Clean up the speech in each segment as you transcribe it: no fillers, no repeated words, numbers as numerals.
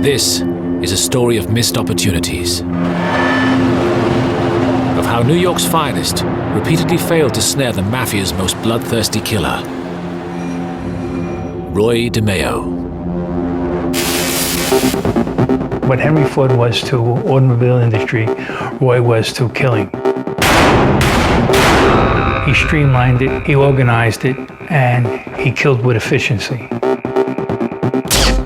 This is a story of missed opportunities. Of how New York's finest repeatedly failed to snare the Mafia's most bloodthirsty killer, Roy DeMeo. What Henry Ford was to automobile industry, Roy was to killing. He streamlined it, he organized it, and he killed with efficiency.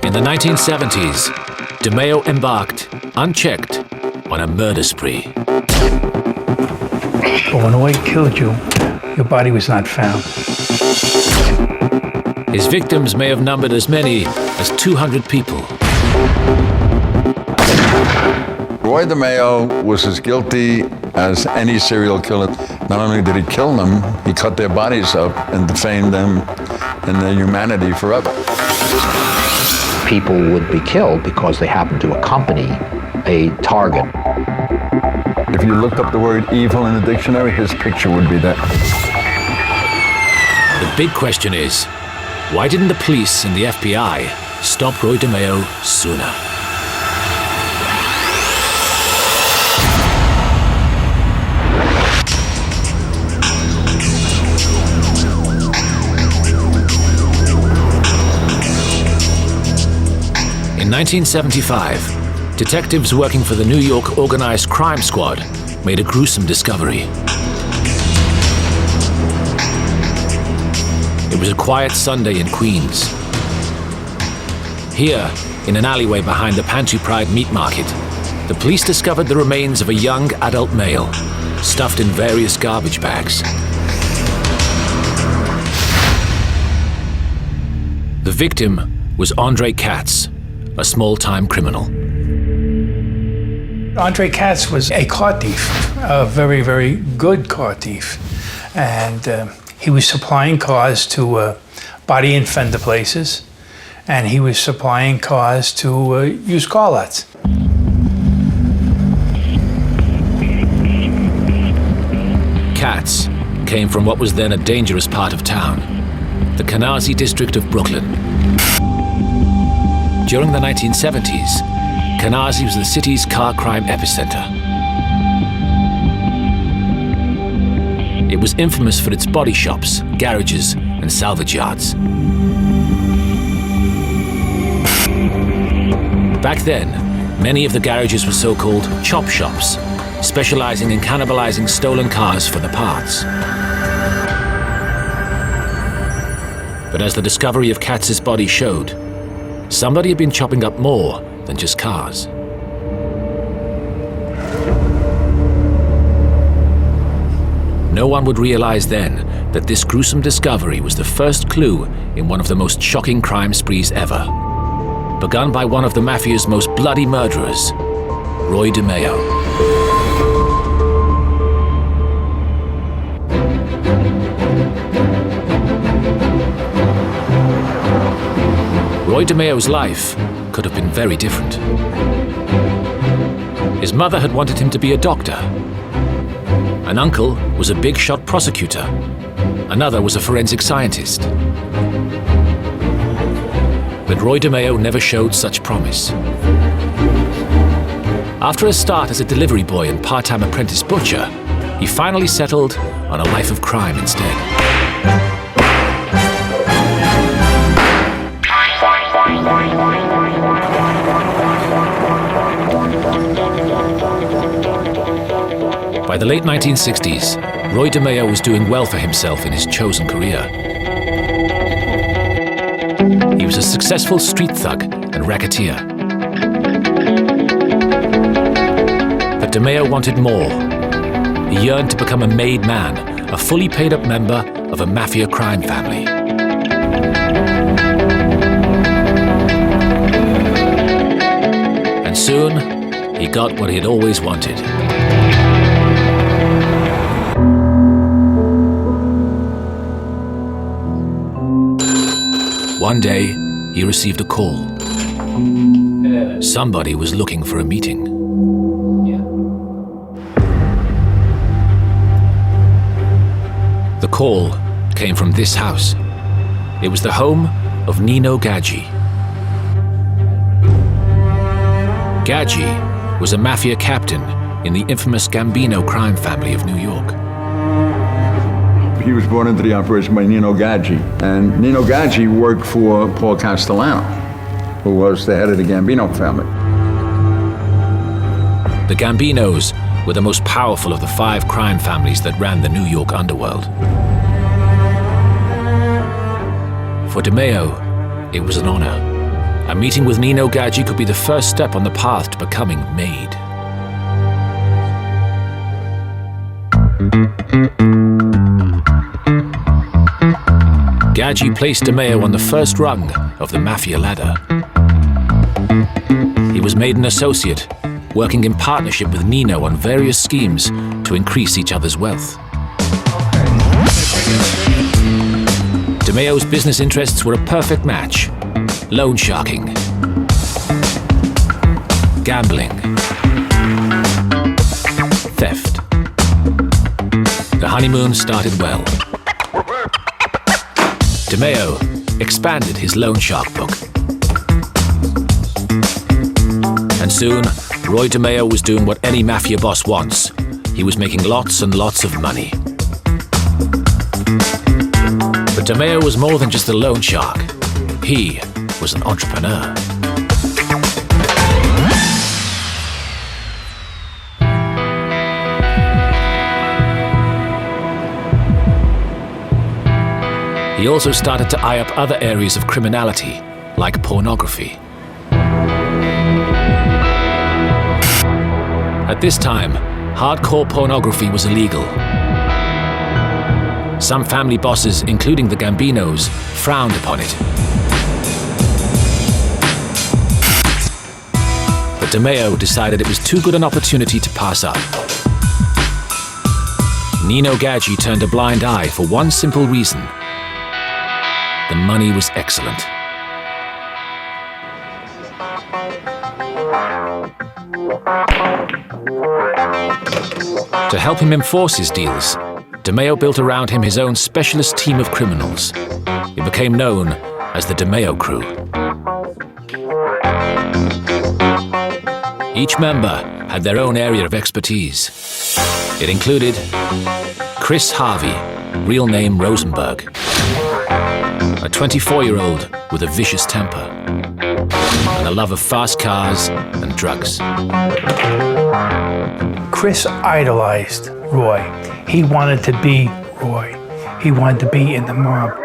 In the 1970s, DeMeo embarked, unchecked, on a murder spree. But when Roy killed you, your body was not found. His victims may have numbered as many as 200 people. Roy DeMeo was as guilty as any serial killer. Not only did he kill them, he cut their bodies up and defamed them and their humanity forever. People would be killed because they happened to accompany a target. If you looked up the word evil in the dictionary, his picture would be there. The big question is, why didn't the police and the FBI stop Roy DeMeo sooner? In 1975, detectives working for the New York Organized Crime Squad made a gruesome discovery. It was a quiet Sunday in Queens. Here, in an alleyway behind the Pantry Pride meat market, the police discovered the remains of a young adult male, stuffed in various garbage bags. The victim was Andre Katz, a small-time criminal. Andre Katz was a car thief, a very, very good car thief. And he was supplying cars to body and fender places, and he was supplying cars to used car lots. Katz came from what was then a dangerous part of town, the Canarsie district of Brooklyn. During the 1970s, Canarsie was the city's car crime epicenter. It was infamous for its body shops, garages, and salvage yards. Back then, many of the garages were so-called chop shops, specializing in cannibalizing stolen cars for the parts. But as the discovery of Katz's body showed, somebody had been chopping up more than just cars. No one would realize then that this gruesome discovery was the first clue in one of the most shocking crime sprees ever, begun by one of the Mafia's most bloody murderers, Roy DeMeo. Roy DeMeo's life could have been very different. His mother had wanted him to be a doctor. An uncle was a big-shot prosecutor. Another was a forensic scientist. But Roy DeMeo never showed such promise. After a start as a delivery boy and part-time apprentice butcher, he finally settled on a life of crime instead. By the late 1960s, Roy DeMeo was doing well for himself in his chosen career. He was a successful street thug and racketeer. But DeMeo wanted more. He yearned to become a made man, a fully paid-up member of a Mafia crime family. And soon, he got what he had always wanted. One day, he received a call. Somebody was looking for a meeting. The call came from this house. It was the home of Nino Gadji. Gaggi was a mafia captain in the infamous Gambino crime family of New York. He was brought into the operation by Nino Gaggi, and Nino Gaggi worked for Paul Castellano, who was the head of the Gambino family. The Gambinos were the most powerful of the 5 crime families that ran the New York underworld. For DeMeo, it was an honor. A meeting with Nino Gaggi could be the first step on the path to becoming made. Gaggi placed DeMeo on the first rung of the Mafia ladder. He was made an associate, working in partnership with Nino on various schemes to increase each other's wealth. DeMeo's business interests were a perfect match: loan sharking, gambling, theft. The honeymoon started well. DeMeo expanded his loan shark book. And soon, Roy DeMeo was doing what any mafia boss wants. He was making lots and lots of money. But DeMeo was more than just a loan shark. He was an entrepreneur. He also started to eye up other areas of criminality, like pornography. At this time, hardcore pornography was illegal. Some family bosses, including the Gambinos, frowned upon it. But DeMeo decided it was too good an opportunity to pass up. Nino Gaggi turned a blind eye for one simple reason: the money was excellent. To help him enforce his deals, DeMeo built around him his own specialist team of criminals. It became known as the DeMeo Crew. Each member had their own area of expertise. It included Chris Harvey, real name Rosenberg, a 24-year-old with a vicious temper and a love of fast cars and drugs. Chris idolized Roy. He wanted to be Roy. He wanted to be in the mob.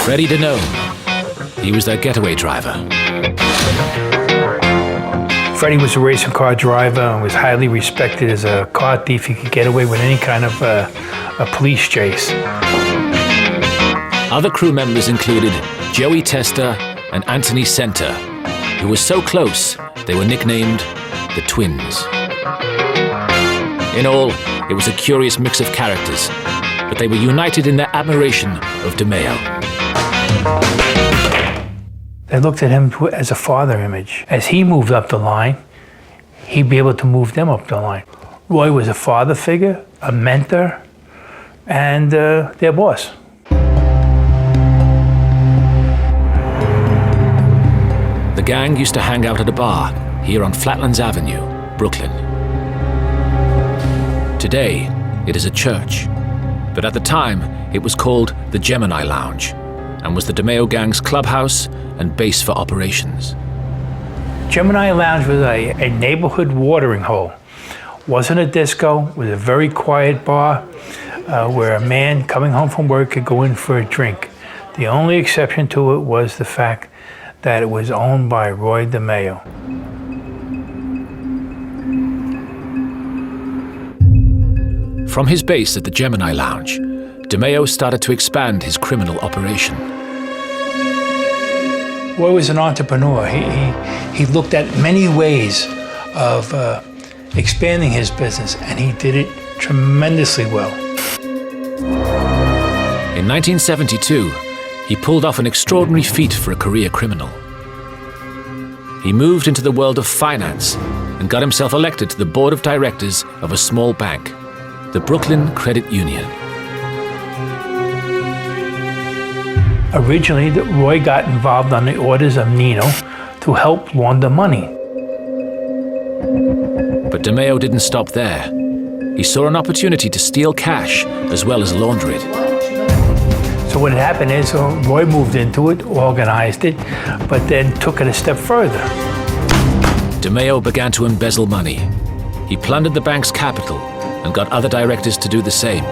Freddie Denome. He was their getaway driver. Freddie was a racing car driver and was highly respected as a car thief. He could get away with any kind of a police chase. Other crew members included Joey Testa and Anthony Center, who were so close they were nicknamed the Twins. In all, it was a curious mix of characters, but they were united in their admiration of DeMeo. They looked at him as a father image. As he moved up the line, he'd be able to move them up the line. Roy was a father figure, a mentor, and their boss. The gang used to hang out at a bar here on Flatlands Avenue, Brooklyn. Today, it is a church, but at the time, it was called the Gemini Lounge and was the DeMeo gang's clubhouse and base for operations. Gemini Lounge was a neighborhood watering hole. Wasn't a disco, it was a very quiet bar where a man coming home from work could go in for a drink. The only exception to it was the fact that it was owned by Roy DeMeo. From his base at the Gemini Lounge, DeMeo started to expand his criminal operation. Roy was an entrepreneur. He looked at many ways of expanding his business, and he did it tremendously well. In 1972, he pulled off an extraordinary feat for a career criminal. He moved into the world of finance and got himself elected to the board of directors of a small bank, the Brooklyn Credit Union. Originally, Roy got involved on the orders of Nino to help launder money. But DeMeo didn't stop there. He saw an opportunity to steal cash as well as launder it. So what had happened is Roy moved into it, organized it, but then took it a step further. DeMeo began to embezzle money. He plundered the bank's capital and got other directors to do the same.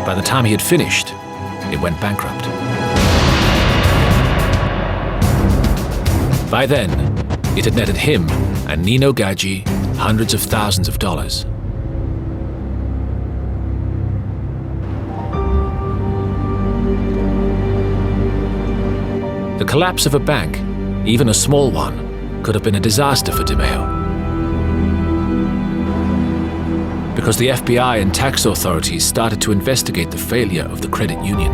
By the time he had finished, it went bankrupt. By then, it had netted him and Nino Gaggi hundreds of thousands of dollars. The collapse of a bank, even a small one, could have been a disaster for DeMeo. Because the FBI and tax authorities started to investigate the failure of the credit union.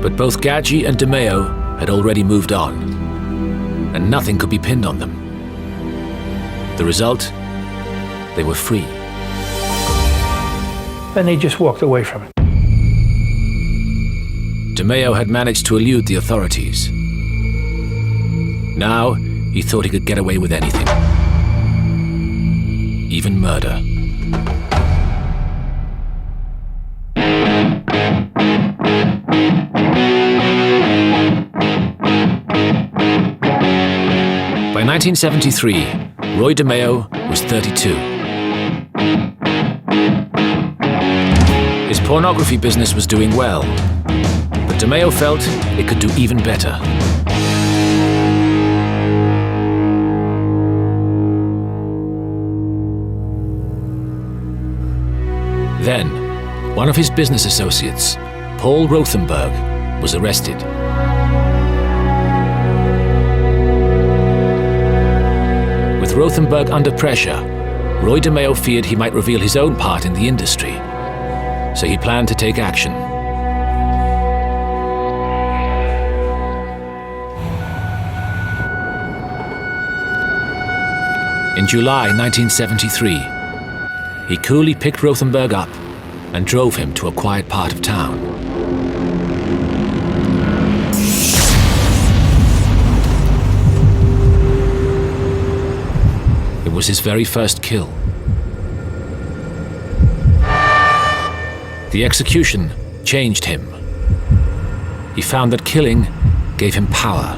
But both Gaggi and DeMeo had already moved on, and nothing could be pinned on them. The result? They were free. Then they just walked away from it. DeMeo had managed to elude the authorities. Now, he thought he could get away with anything. Even murder. By 1973, Roy DeMeo was 32. His pornography business was doing well, but DeMeo felt it could do even better. Then, one of his business associates, Paul Rothenberg, was arrested. With Rothenberg under pressure, Roy DeMeo feared he might reveal his own part in the industry, so he planned to take action. In July 1973, he coolly picked Rothenberg up and drove him to a quiet part of town. It was his very first kill. The execution changed him. He found that killing gave him power.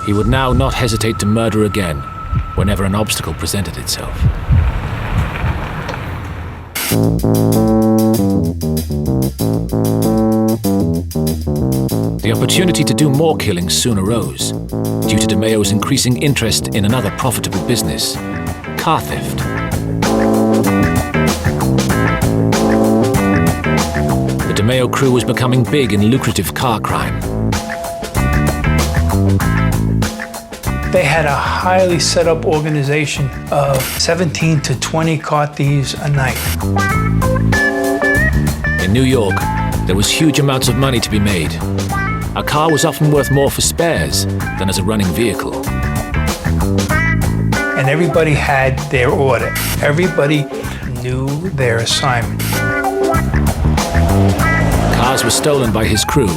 He would now not hesitate to murder again whenever an obstacle presented itself. The opportunity to do more killings soon arose, due to DeMeo's increasing interest in another profitable business, car theft. The DeMeo crew was becoming big in lucrative car crime. They had a highly set up organization of 17 to 20 car thieves a night. In New York, there was huge amounts of money to be made. A car was often worth more for spares than as a running vehicle. And everybody had their order. Everybody knew their assignment. Cars were stolen by his crew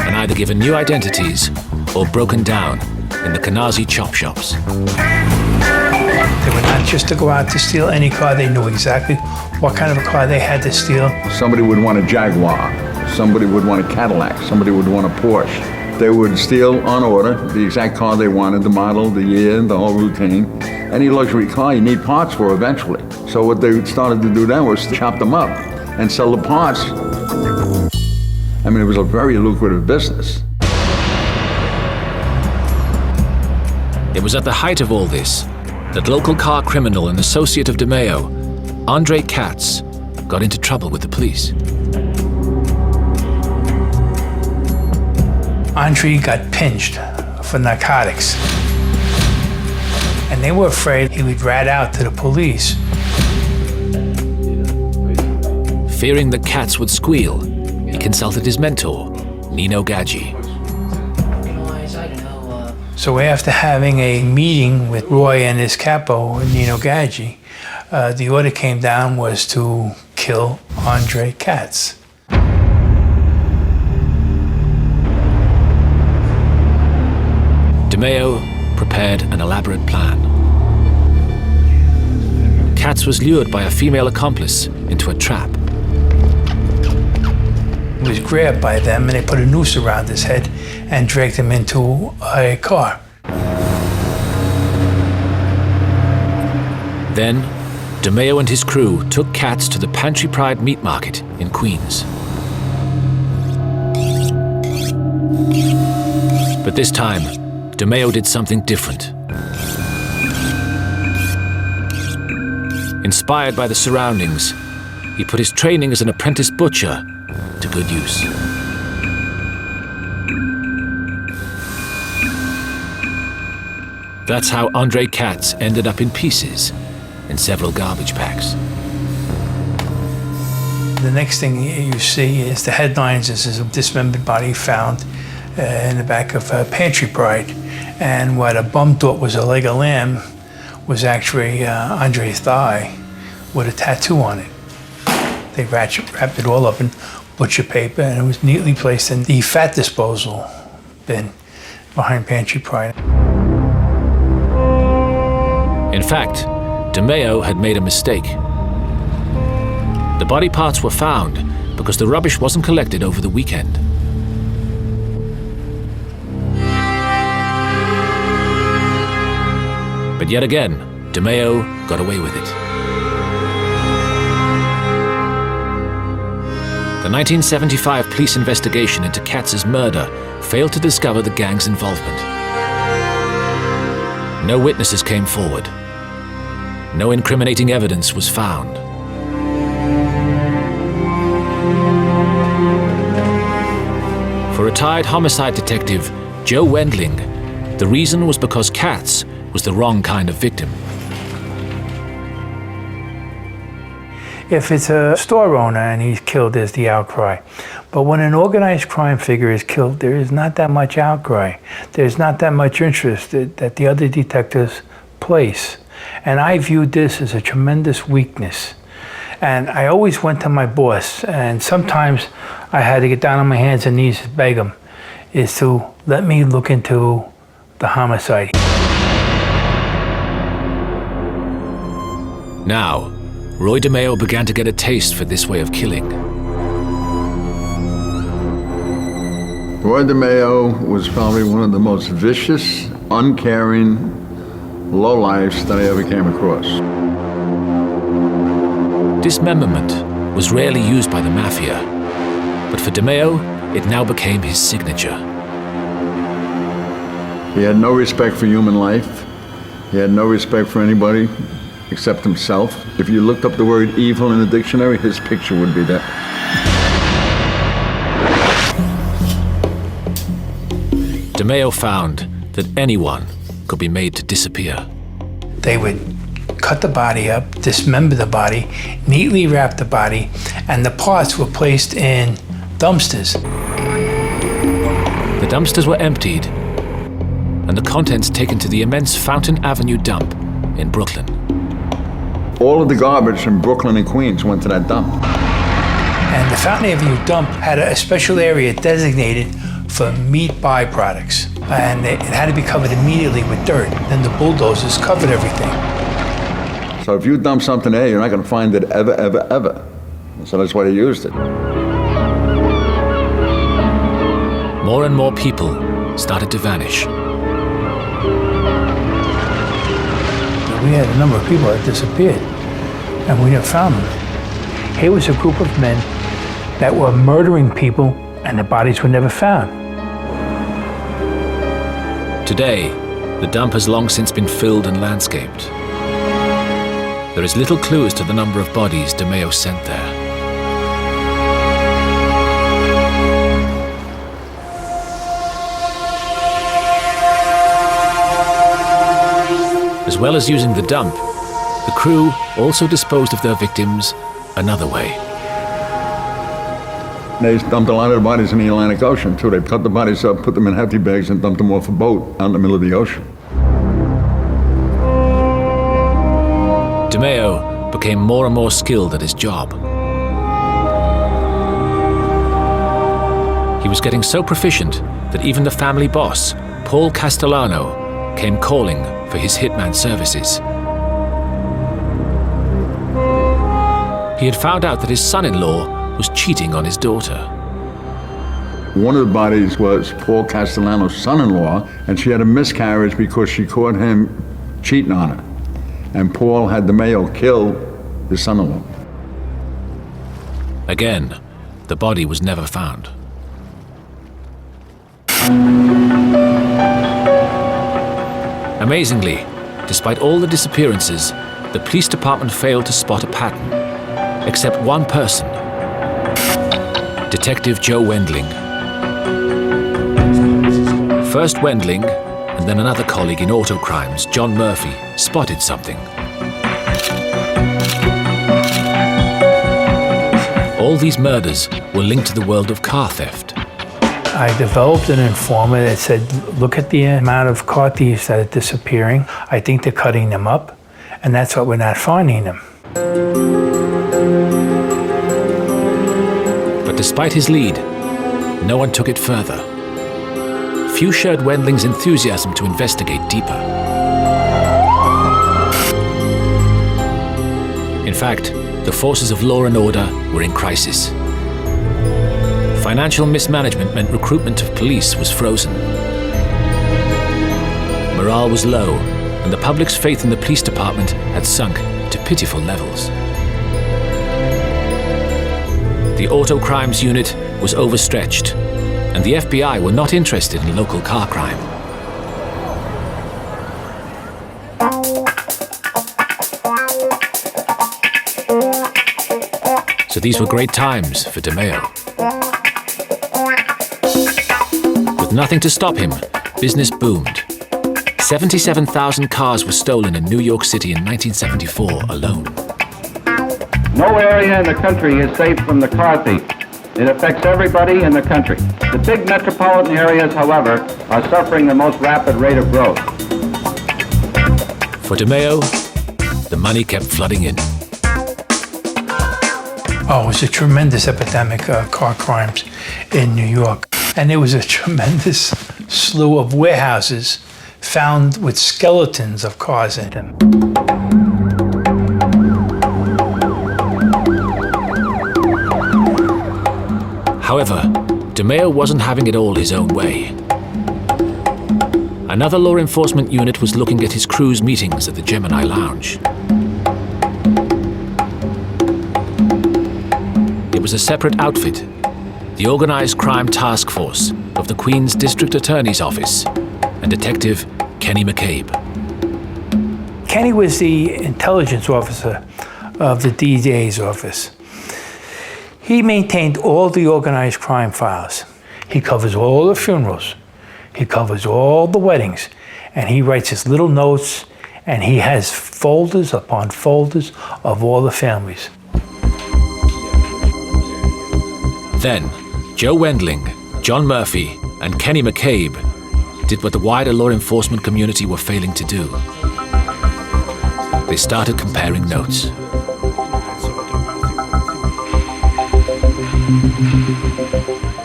and either given new identities or broken down in the Canarsie chop shops. They were not just to go out to steal any car. They knew exactly what kind of a car they had to steal. Somebody would want a Jaguar, somebody would want a Cadillac, somebody would want a Porsche. They would steal on order the exact car they wanted, the model, the year, the whole routine. Any luxury car you need parts for eventually. So what they started to do then was to chop them up and sell the parts. I mean, it was a very lucrative business. It was at the height of all this that local car criminal and associate of DeMeo, Andre Katz, got into trouble with the police. Andre got pinched for narcotics. And they were afraid he would rat out to the police. Fearing that Katz would squeal, he consulted his mentor, Nino Gaggi. So after having a meeting with Roy and his capo, Nino Gaggi, the order came down was to kill Andre Katz. DeMeo prepared an elaborate plan. Katz was lured by a female accomplice into a trap. He was grabbed by them and they put a noose around his head and dragged him into a car. Then, DeMeo and his crew took Katz to the Pantry Pride meat market in Queens. But this time, DeMeo did something different. Inspired by the surroundings, he put his training as an apprentice butcher to good use. That's how Andre Katz ended up in pieces in several garbage packs. The next thing you see is the headlines is a dismembered body found in the back of Pantry Pride. And what a bum thought was a leg of lamb was actually Andre's thigh with a tattoo on it. They wrapped it all up in butcher paper and it was neatly placed in the fat disposal bin behind Pantry Pride. In fact, DeMeo had made a mistake. The body parts were found because the rubbish wasn't collected over the weekend. But yet again, DeMeo got away with it. The 1975 police investigation into Katz's murder failed to discover the gang's involvement. No witnesses came forward. No incriminating evidence was found. For retired homicide detective Joe Wendling, the reason was because Katz was the wrong kind of victim. If it's a store owner and he's killed, there's the outcry. But when an organized crime figure is killed, there is not that much outcry. There's not that much interest that the other detectives place. And I viewed this as a tremendous weakness. And I always went to my boss, and sometimes I had to get down on my hands and knees and beg him, is to let me look into the homicide. Now, Roy DeMeo began to get a taste for this way of killing. Roy DeMeo was probably one of the most vicious, uncaring lowlifes that I ever came across. Dismemberment was rarely used by the Mafia, but for DeMeo, it now became his signature. He had no respect for human life. He had no respect for anybody except himself. If you looked up the word evil in the dictionary, his picture would be there. DeMeo found that anyone could be made to disappear. They would cut the body up, dismember the body, neatly wrap the body, and the parts were placed in dumpsters. The dumpsters were emptied, and the contents taken to the immense Fountain Avenue dump in Brooklyn. All of the garbage from Brooklyn and Queens went to that dump. And the Fountain Avenue dump had a special area designated for meat byproducts. And it had to be covered immediately with dirt. Then the bulldozers covered everything. So if you dump something there, you're not going to find it ever, ever, ever. So that's why they used it. More and more people started to vanish. We had a number of people that disappeared, and we never found them. Here was a group of men that were murdering people, and the bodies were never found. Today, the dump has long since been filled and landscaped. There is little clue as to the number of bodies DeMeo sent there. As well as using the dump, the crew also disposed of their victims another way. They dumped a lot of the bodies in the Atlantic Ocean, too. They cut the bodies up, put them in hefty bags, and dumped them off a boat out in the middle of the ocean. DeMeo became more and more skilled at his job. He was getting so proficient that even the family boss, Paul Castellano came calling for his hitman services. He had found out that his son-in-law was cheating on his daughter. One of the bodies was Paul Castellano's son-in-law, and she had a miscarriage because she caught him cheating on her. And Paul had DeMeo kill his son-in-law. Again, the body was never found. Amazingly, despite all the disappearances, the police department failed to spot a pattern, except one person, Detective Joe Wendling. First Wendling, and then another colleague in auto crimes, John Murphy, spotted something. All these murders were linked to the world of car theft. I developed an informant that said, look at the amount of car thieves that are disappearing. I think they're cutting them up, and that's why we're not finding them. But despite his lead, no one took it further. Few shared Wendling's enthusiasm to investigate deeper. In fact, the forces of law and order were in crisis. Financial mismanagement meant recruitment of police was frozen. Morale was low, and the public's faith in the police department had sunk to pitiful levels. The auto crimes unit was overstretched, and the FBI were not interested in local car crime. So these were great times for DeMeo. With nothing to stop him, business boomed. 77,000 cars were stolen in New York City in 1974 alone. No area in the country is safe from the car thief. It affects everybody in the country. The big metropolitan areas, however, are suffering the most rapid rate of growth. For DeMeo, the money kept flooding in. Oh, it was a tremendous epidemic of car crimes in New York. And there was a tremendous slew of warehouses found with skeletons of cars in them. However, DeMeo wasn't having it all his own way. Another law enforcement unit was looking at his crew's meetings at the Gemini Lounge. It was a separate outfit, the Organized Crime Task Force of the Queen's District Attorney's Office and Detective Kenny McCabe. Kenny was the intelligence officer of the DA's office. He maintained all the organized crime files. He covers all the funerals. He covers all the weddings. And he writes his little notes, and he has folders upon folders of all the families. Then, Joe Wendling, John Murphy, and Kenny McCabe did what the wider law enforcement community were failing to do. They started comparing notes.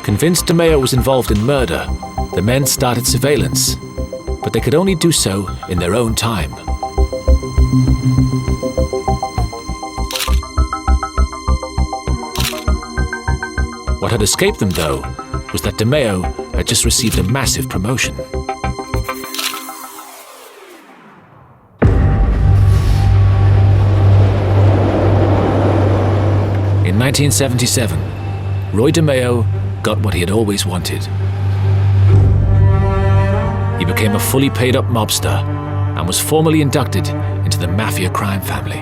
Convinced DeMeo was involved in murder, the men started surveillance, but they could only do so in their own time. What had escaped them, though, was that DeMeo had just received a massive promotion. In 1977, Roy DeMeo got what he had always wanted. He became a fully paid-up mobster and was formally inducted into the Mafia crime family.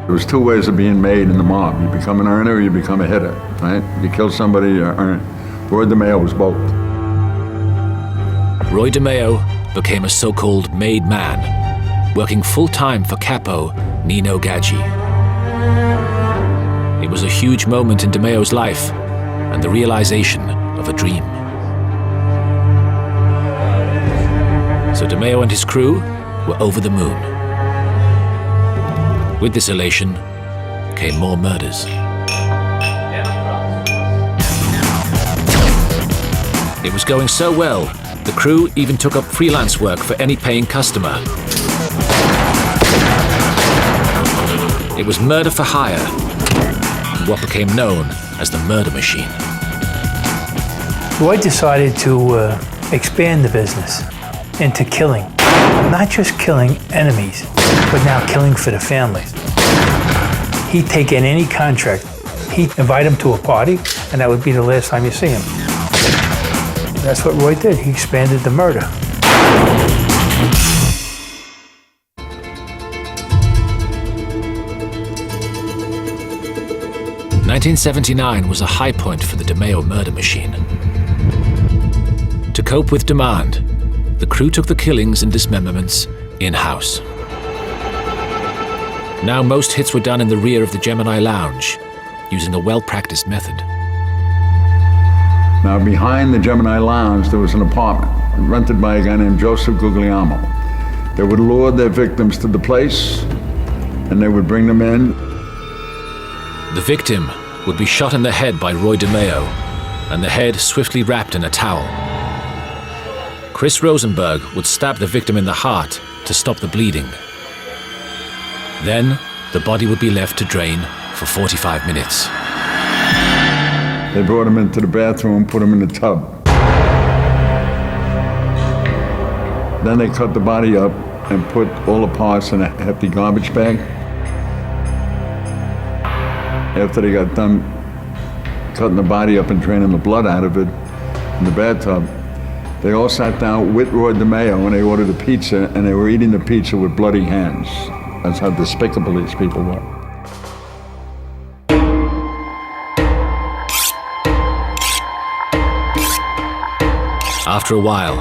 There was two ways of being made in the mob. You become an earner or you become a hitter, right? You kill somebody, you earn. Roy DeMeo was both. Roy DeMeo became a so-called made man, working full-time for capo Nino Gaggi. It was a huge moment in DeMeo's life and the realization of a dream. So DeMeo and his crew were over the moon. With this elation came more murders. It was going so well, the crew even took up freelance work for any paying customer. It was murder for hire, and what became known as the murder machine. Roy decided to expand the business into killing. Not just killing enemies, but now killing for the families. He'd take in any contract. He'd invite him to a party, and that would be the last time you see him. That's what Roy did. He expanded the murder. 1979 was a high point for the DeMeo murder machine. To cope with demand, the crew took the killings and dismemberments in-house. Now most hits were done in the rear of the Gemini Lounge, using a well-practiced method. Now behind the Gemini Lounge there was an apartment rented by a guy named Joseph Guglielmo. They would lure their victims to the place and they would bring them in. The victim would be shot in the head by Roy DeMeo, and the head swiftly wrapped in a towel. Chris Rosenberg would stab the victim in the heart to stop the bleeding. Then, the body would be left to drain for 45 minutes. They brought him into the bathroom, put him in the tub. Then they cut the body up and put all the parts in a hefty garbage bag. After they got done cutting the body up and draining the blood out of it in the bathtub, they all sat down with Roy DeMeo and they ordered a pizza, and they were eating the pizza with bloody hands. That's how despicable these people were. After a while,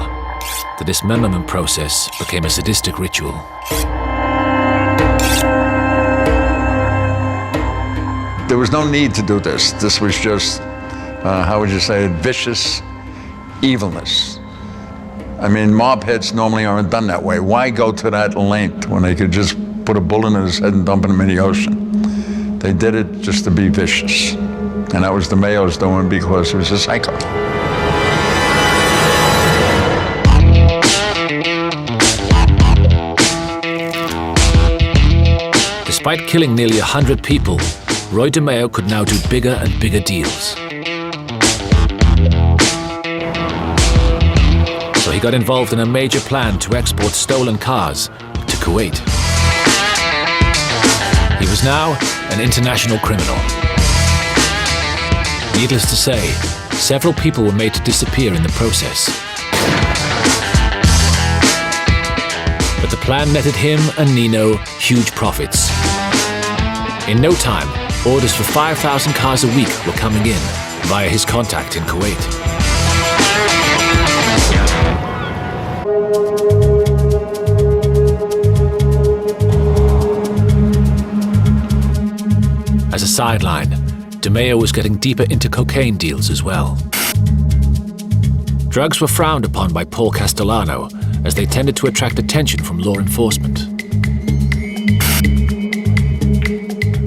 the dismemberment process became a sadistic ritual. There was no need to do this. This was just, how would you say it, vicious evilness. I mean, mob hits normally aren't done that way. Why go to that length when they could just put a bullet in his head and dump him in the ocean? They did it just to be vicious. And that was DeMeo's doing because he was a psycho. Despite killing nearly 100 people, Roy DeMeo could now do bigger and bigger deals. So he got involved in a major plan to export stolen cars to Kuwait. He was now an international criminal. Needless to say, several people were made to disappear in the process. But the plan netted him and Nino huge profits. In no time, orders for 5,000 cars a week were coming in via his contact in Kuwait. As a sideline, DeMeo was getting deeper into cocaine deals as well. Drugs were frowned upon by Paul Castellano, as they tended to attract attention from law enforcement.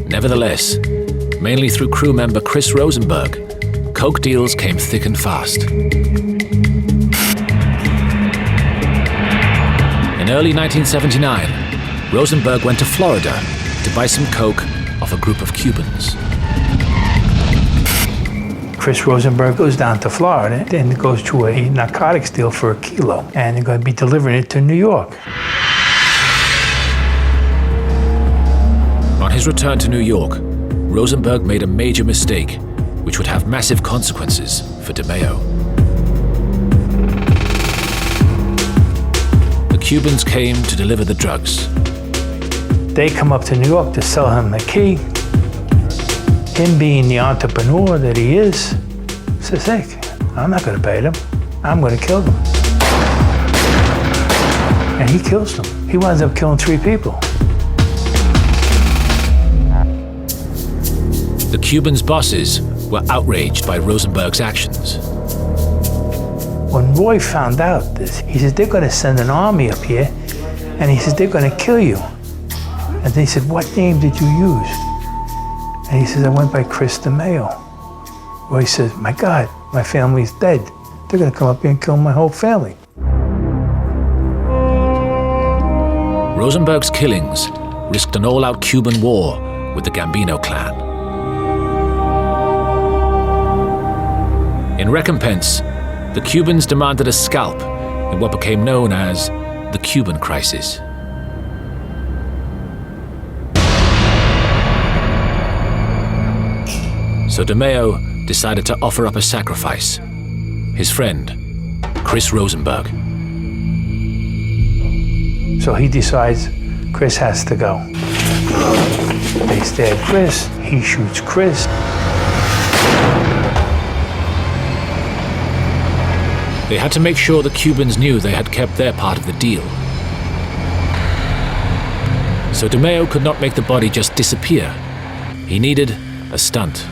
Nevertheless, mainly through crew member Chris Rosenberg, coke deals came thick and fast. In early 1979, Rosenberg went to Florida to buy some coke off a group of Cubans. Chris Rosenberg goes down to Florida and goes to a narcotics deal for a kilo, and they're going to be delivering it to New York. On his return to New York, Rosenberg made a major mistake, which would have massive consequences for DeMeo. The Cubans came to deliver the drugs. They come up to New York to sell him the key. Him being the entrepreneur that he is, says, hey, I'm not going to pay them. I'm going to kill them. And he kills them. He winds up killing 3 people. The Cubans' bosses were outraged by Rosenberg's actions. When Roy found out this, he says, they're going to send an army up here, and he says, they're going to kill you. And they said, what name did you use? And he says, I went by Chris DeMeo. Roy says, my God, my family's dead. they're going to come up here and kill my whole family. Rosenberg's killings risked an all-out Cuban war with the Gambino clan. In recompense, the Cubans demanded a scalp in what became known as the Cuban Crisis. So DeMeo decided to offer up a sacrifice. His friend, Chris Rosenberg. So he decides Chris has to go. They stab Chris, he shoots Chris. They had to make sure the Cubans knew they had kept their part of the deal. So DeMeo could not make the body just disappear. He needed a stunt.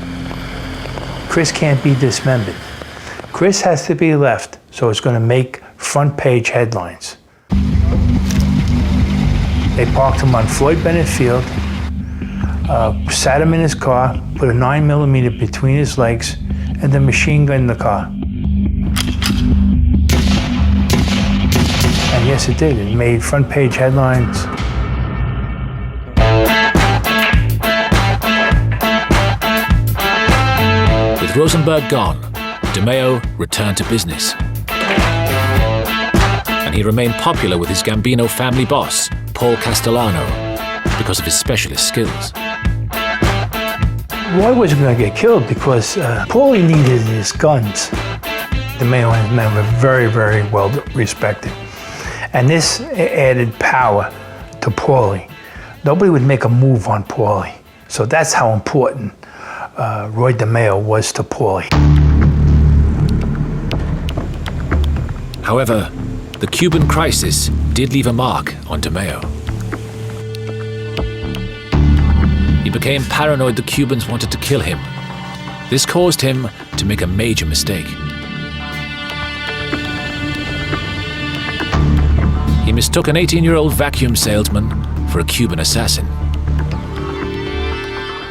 Chris can't be dismembered. Chris has to be left, so it's going to make front page headlines. They parked him on Floyd Bennett Field, sat him in his car, put a 9mm between his legs, and then machine gunned the car. And yes, it did. It made front page headlines. With Rosenberg gone, DeMeo returned to business. And he remained popular with his Gambino family boss, Paul Castellano, because of his specialist skills. Roy wasn't going to get killed because Paulie needed his guns. DeMeo and his men were very, very well respected. And this added power to Paulie. Nobody would make a move on Paulie. So that's how important Roy DeMeo was to Paulie. However, the Cuban crisis did leave a mark on DeMeo. He became paranoid the Cubans wanted to kill him. This caused him to make a major mistake. He mistook an 18-year-old vacuum salesman for a Cuban assassin.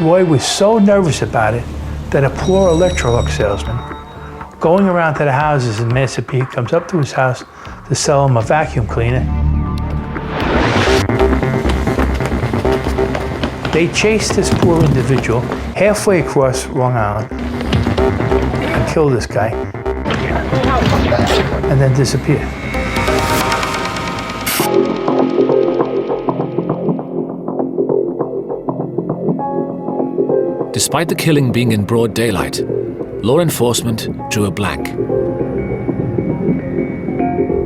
Roy was so nervous about it that a poor Electrolux salesman going around to the houses in Mississippi comes up to his house to sell him a vacuum cleaner. They chased this poor individual halfway across Long Island and killed this guy and then disappeared. Despite the killing being in broad daylight, law enforcement drew a blank.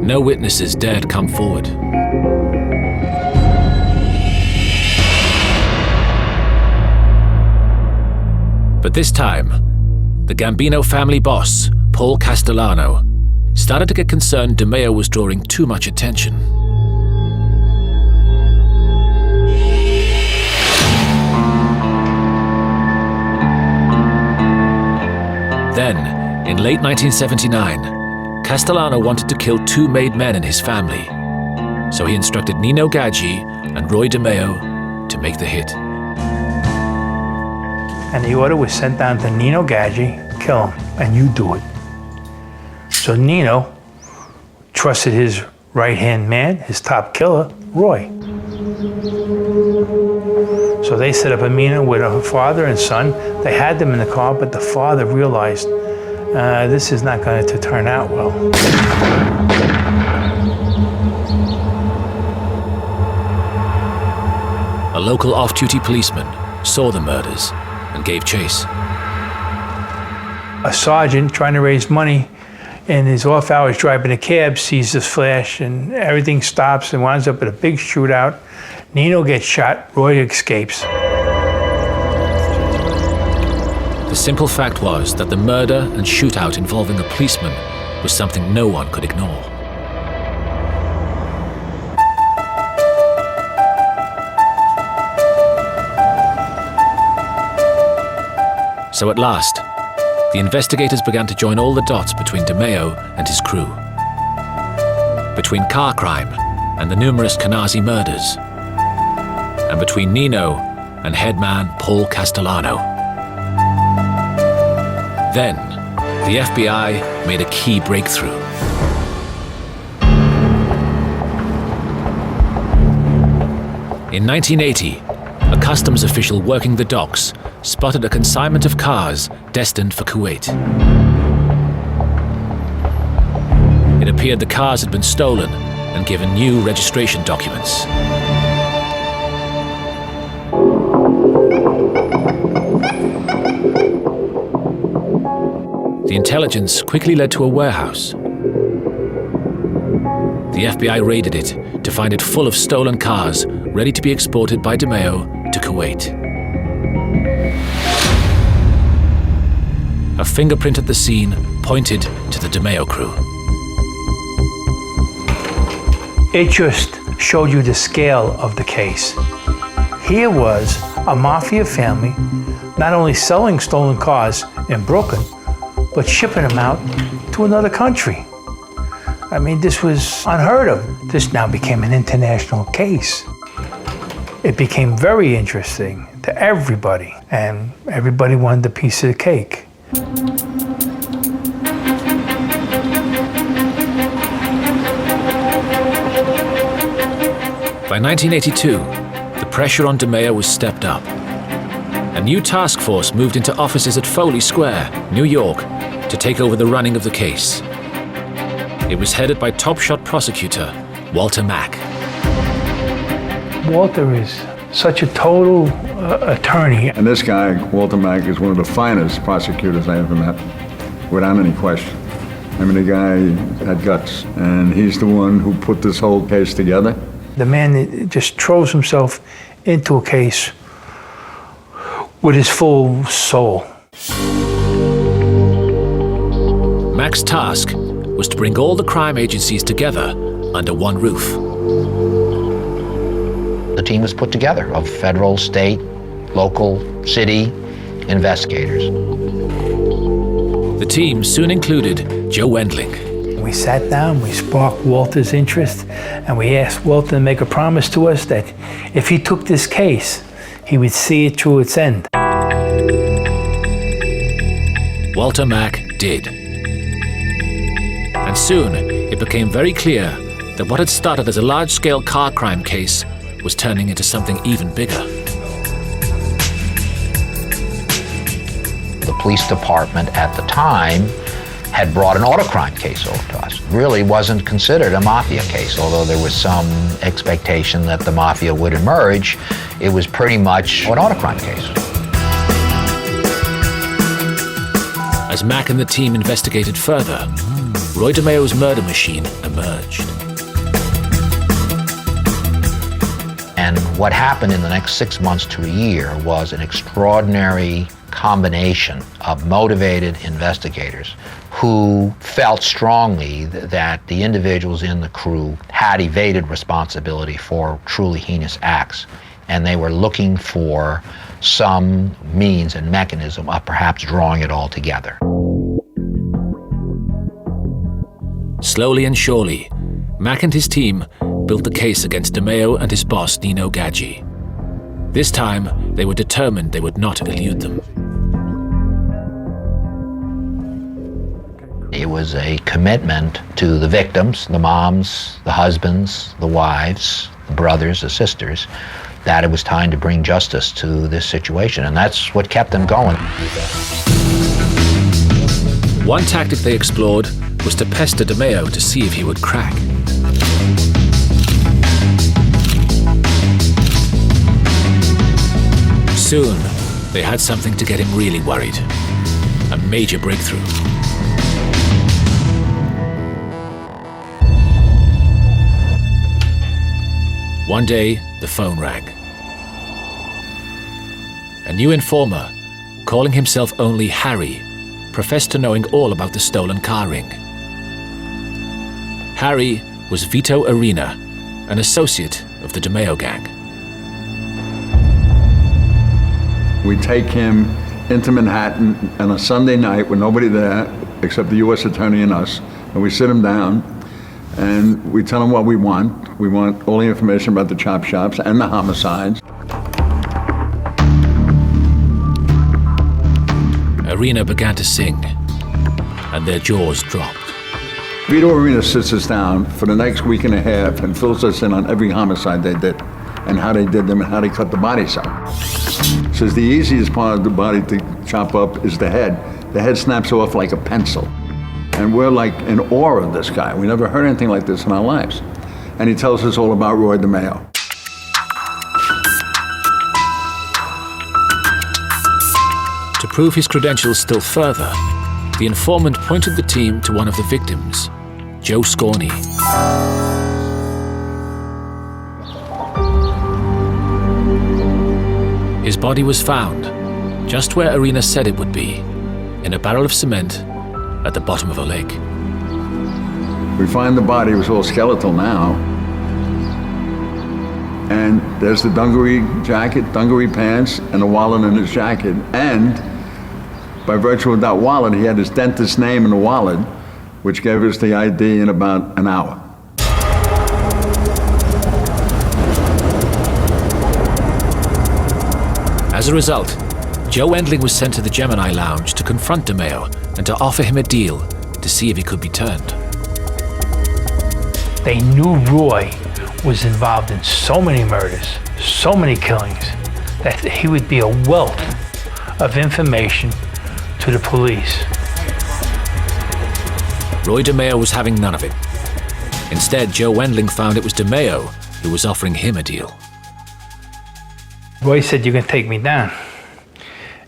No witnesses dared come forward. But this time, the Gambino family boss, Paul Castellano, started to get concerned DeMeo was drawing too much attention. Then, in late 1979, Castellano wanted to kill two made men in his family. So he instructed Nino Gaggi and Roy DeMeo to make the hit. And the order was sent down to Nino Gaggi, kill him, and you do it. So Nino trusted his right-hand man, his top killer, Roy. So they set up a meeting with her father and son. They had them in the car, but the father realized this is not going to turn out well. A local off-duty policeman saw the murders and gave chase. A sergeant trying to raise money in his off hours driving a cab sees this flash and everything stops and winds up at a big shootout. Nino gets shot, Roy escapes. The simple fact was that the murder and shootout involving a policeman was something no one could ignore. So at last, the investigators began to join all the dots between DeMeo and his crew. Between car crime and the numerous Canarsie murders. And between Nino and headman Paul Castellano. Then, the FBI made a key breakthrough. In 1980, a customs official working the docks spotted a consignment of cars destined for Kuwait. It appeared the cars had been stolen and given new registration documents. The intelligence quickly led to a warehouse. The FBI raided it to find it full of stolen cars ready to be exported by DeMeo to Kuwait. A fingerprint at the scene pointed to the DeMeo crew. It just showed you the scale of the case. Here was a Mafia family not only selling stolen cars in Brooklyn, but shipping them out to another country. I mean, this was unheard of. This now became an international case. It became very interesting to everybody, and everybody wanted a piece of the cake. By 1982, the pressure on DeMeo was stepped up. A new task force moved into offices at Foley Square, New York, to take over the running of the case. It was headed by top-shot prosecutor Walter Mack. Walter is such a total attorney. And this guy, Walter Mack, is one of the finest prosecutors I ever met, without any question. I mean, the guy had guts, and he's the one who put this whole case together. The man just throws himself into a case with his full soul. Mack's task was to bring all the crime agencies together under one roof. The team was put together of federal, state, local, city investigators. The team soon included Joe Wendling. We sat down, we sparked Walter's interest, and we asked Walter to make a promise to us that if he took this case, he would see it through its end. Walter Mack did. And soon, it became very clear that what had started as a large-scale car crime case was turning into something even bigger. The police department at the time had brought an auto crime case over to us. Really wasn't considered a Mafia case, although there was some expectation that the Mafia would emerge. It was pretty much an auto crime case. As Mack and the team investigated further, Roy DeMeo's murder machine emerged. And what happened in the next 6 months to a year was an extraordinary combination of motivated investigators who felt strongly that the individuals in the crew had evaded responsibility for truly heinous acts, and they were looking for some means and mechanism of perhaps drawing it all together. Slowly and surely, Mack and his team built the case against DeMeo and his boss, Nino Gaggi. This time, they were determined they would not elude them. It was a commitment to the victims, the moms, the husbands, the wives, the brothers, the sisters, that it was time to bring justice to this situation, and that's what kept them going. One tactic they explored was to pester DeMeo to see if he would crack. Soon, they had something to get him really worried. A major breakthrough. One day, the phone rang. A new informer, calling himself only Harry, professed to knowing all about the stolen car ring. Harry was Vito Arena, an associate of the DeMeo gang. We take him into Manhattan on a Sunday night with nobody there except the U.S. Attorney and us, and we sit him down and we tell him what we want. We want all the information about the chop shops and the homicides. Arena began to sing. and their jaws dropped. Vito Arena sits us down for the next week and a half and fills us in on every homicide they did and how they did them and how they cut the bodies up. Says the easiest part of the body to chop up is the head. The head snaps off like a pencil. And we're like in awe of this guy. We never heard anything like this in our lives. And he tells us all about Roy DeMeo. To prove his credentials still further, the informant pointed the team to one of the victims, Joe Scorney. His body was found just where Arena said it would be, in a barrel of cement at the bottom of a lake. We find the body, it was all skeletal now. And there's the dungaree jacket, dungaree pants, and a wallet in his jacket. And by virtue of that wallet, he had his dentist's name in the wallet, which gave us the ID in about an hour. As a result, Joe Endling was sent to the Gemini Lounge to confront DeMeo and to offer him a deal to see if he could be turned. They knew Roy was involved in so many murders, so many killings, that he would be a wealth of information to the police. Roy DeMeo was having none of it. Instead, Joe Wendling found it was DeMeo who was offering him a deal. Roy said, "You're gonna take me down.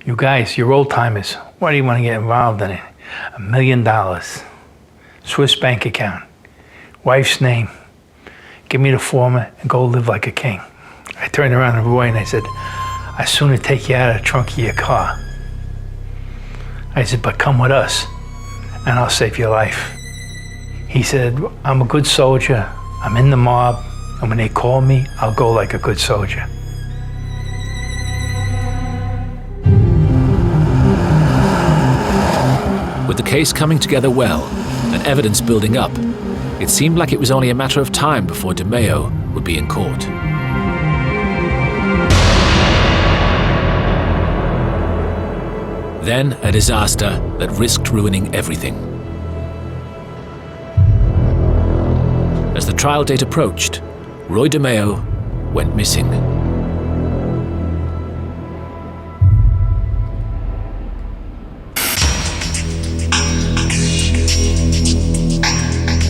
You guys, you're old timers. Why do you want to get involved in it? $1 million, Swiss bank account, wife's name. Give me the former and go live like a king." I turned around to Roy and I said, "I'd sooner take you out of the trunk of your car." I said, "But come with us and I'll save your life." He said, "I'm a good soldier. I'm in the mob. And when they call me, I'll go like a good soldier." With the case coming together well and evidence building up, it seemed like it was only a matter of time before DeMeo would be in court. Then a disaster that risked ruining everything. As the trial date approached, Roy DeMeo went missing.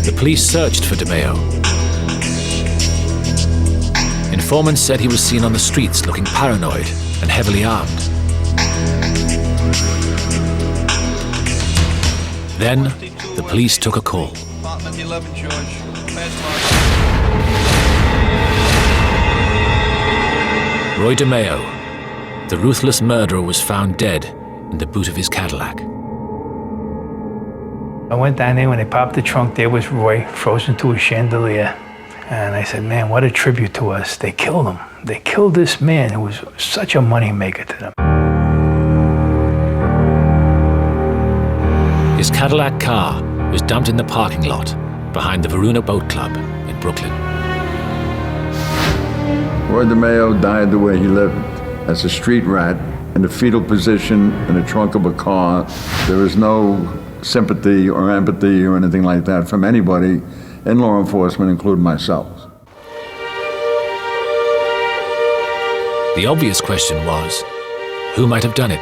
The police searched for DeMeo. Informants said he was seen on the streets looking paranoid and heavily armed. Then, the police took a call. Apartment 11, George. Roy DeMeo, the ruthless murderer, was found dead in the boot of his Cadillac. I went down there, when they popped the trunk, there was Roy, frozen to a chandelier. And I said, "Man, what a tribute to us. They killed him. They killed this man who was such a moneymaker to them." His Cadillac car was dumped in the parking lot behind the Varuna Boat Club in Brooklyn. Roy DeMeo died the way he lived, as a street rat in the fetal position in the trunk of a car. There is no sympathy or empathy or anything like that from anybody in law enforcement, including myself. The obvious question was, who might have done it?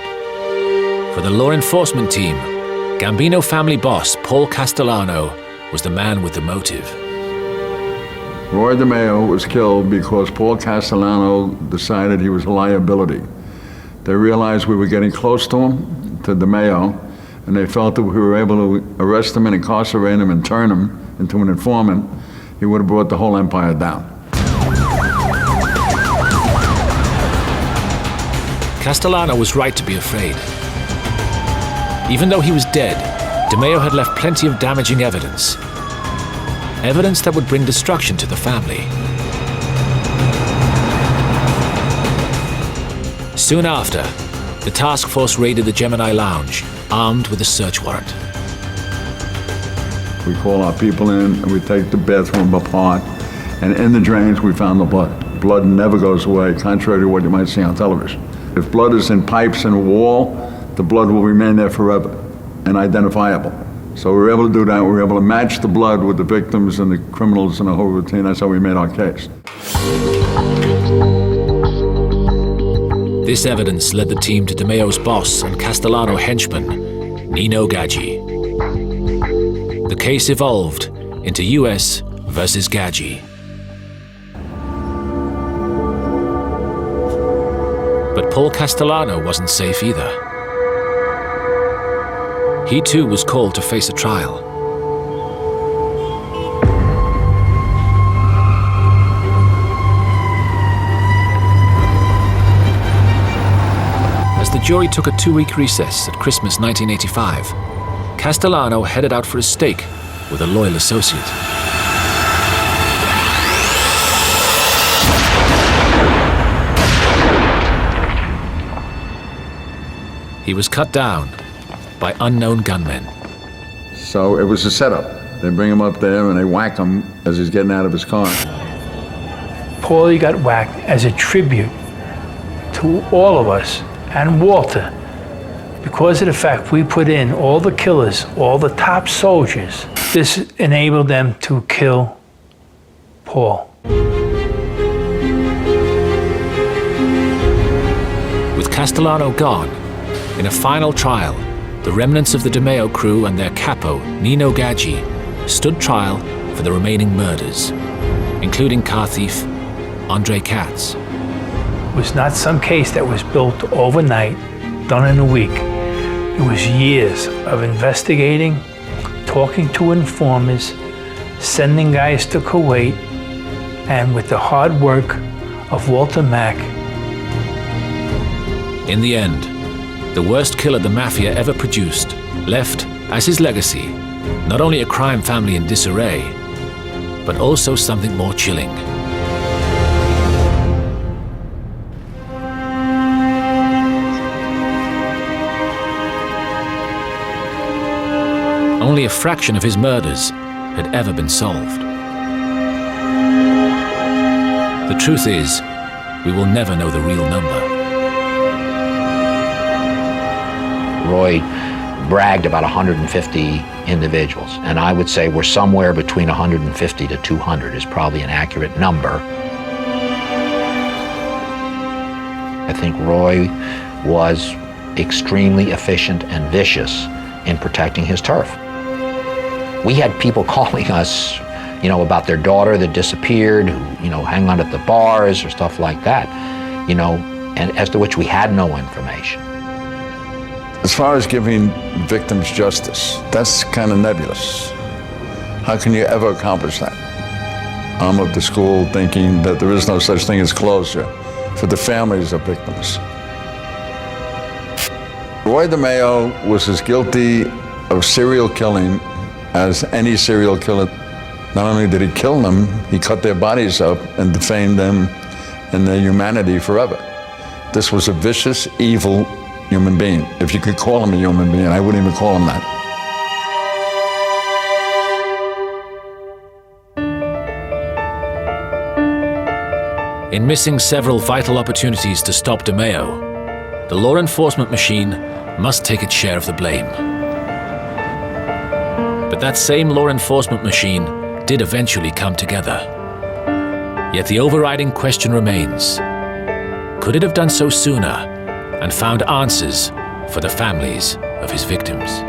For the law enforcement team, Gambino family boss Paul Castellano was the man with the motive. Roy DeMeo was killed because Paul Castellano decided he was a liability. They realized we were getting close to him, to DeMeo, and they felt that if we were able to arrest him and incarcerate him and turn him into an informant, he would have brought the whole empire down. Castellano was right to be afraid. Even though he was dead, DeMeo had left plenty of damaging evidence. Evidence that would bring destruction to the family. Soon after, the task force raided the Gemini Lounge, armed with a search warrant. We call our people in and we take the bathroom apart, and in the drains we found the blood. Blood never goes away, contrary to what you might see on television. If blood is in pipes in a wall, the blood will remain there forever and identifiable. So we were able to do that. We were able to match the blood with the victims and the criminals and the whole routine. That's how we made our case. This evidence led the team to DeMeo's boss and Castellano henchman, Nino Gaggi. The case evolved into US versus Gaggi. But Paul Castellano wasn't safe either. He too was called to face a trial. As the jury took a 2-week recess at Christmas 1985, Castellano headed out for a steak with a loyal associate. He was cut down by unknown gunmen. So it was a setup. They bring him up there and they whack him as he's getting out of his car. Paulie got whacked as a tribute to all of us and Walter, because of the fact we put in all the killers, all the top soldiers. This enabled them to kill Paul. With Castellano gone, in a final trial, the remnants of the DeMeo crew and their capo, Nino Gaggi, stood trial for the remaining murders, including car thief Andre Katz. It was not some case that was built overnight, done in a week. It was years of investigating, talking to informers, sending guys to Kuwait, and with the hard work of Walter Mack. In the end, the worst killer the Mafia ever produced left as his legacy not only a crime family in disarray, but also something more chilling. Only a fraction of his murders had ever been solved. The truth is, we will never know the real number. Roy bragged about 150 individuals, and I would say we're somewhere between 150 to 200 is probably an accurate number. I think Roy was extremely efficient and vicious in protecting his turf. We had people calling us, about their daughter that disappeared, who, hang out at the bars or stuff like that, and as to which we had no information. As far as giving victims justice, that's kind of nebulous. How can you ever accomplish that? I'm of the school thinking that there is no such thing as closure for the families of victims. Roy DeMeo was as guilty of serial killing as any serial killer. Not only did he kill them, he cut their bodies up and defamed them and their humanity forever. This was a vicious, evil human being. If you could call him a human being, I wouldn't even call him that. In missing several vital opportunities to stop DeMeo, the law enforcement machine must take its share of the blame. But that same law enforcement machine did eventually come together. Yet the overriding question remains: could it have done so sooner and found answers for the families of his victims?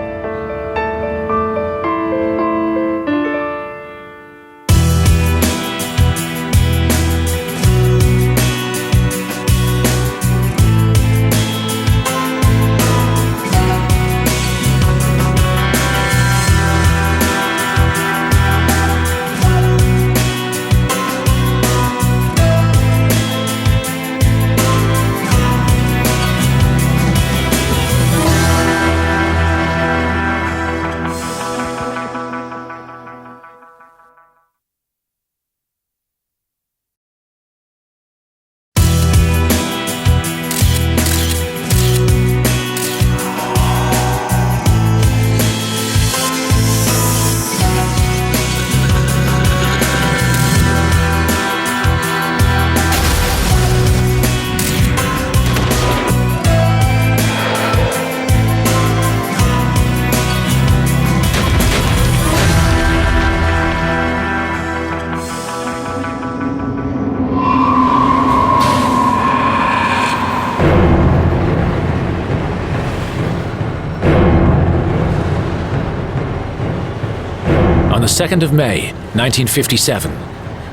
2nd of May, 1957,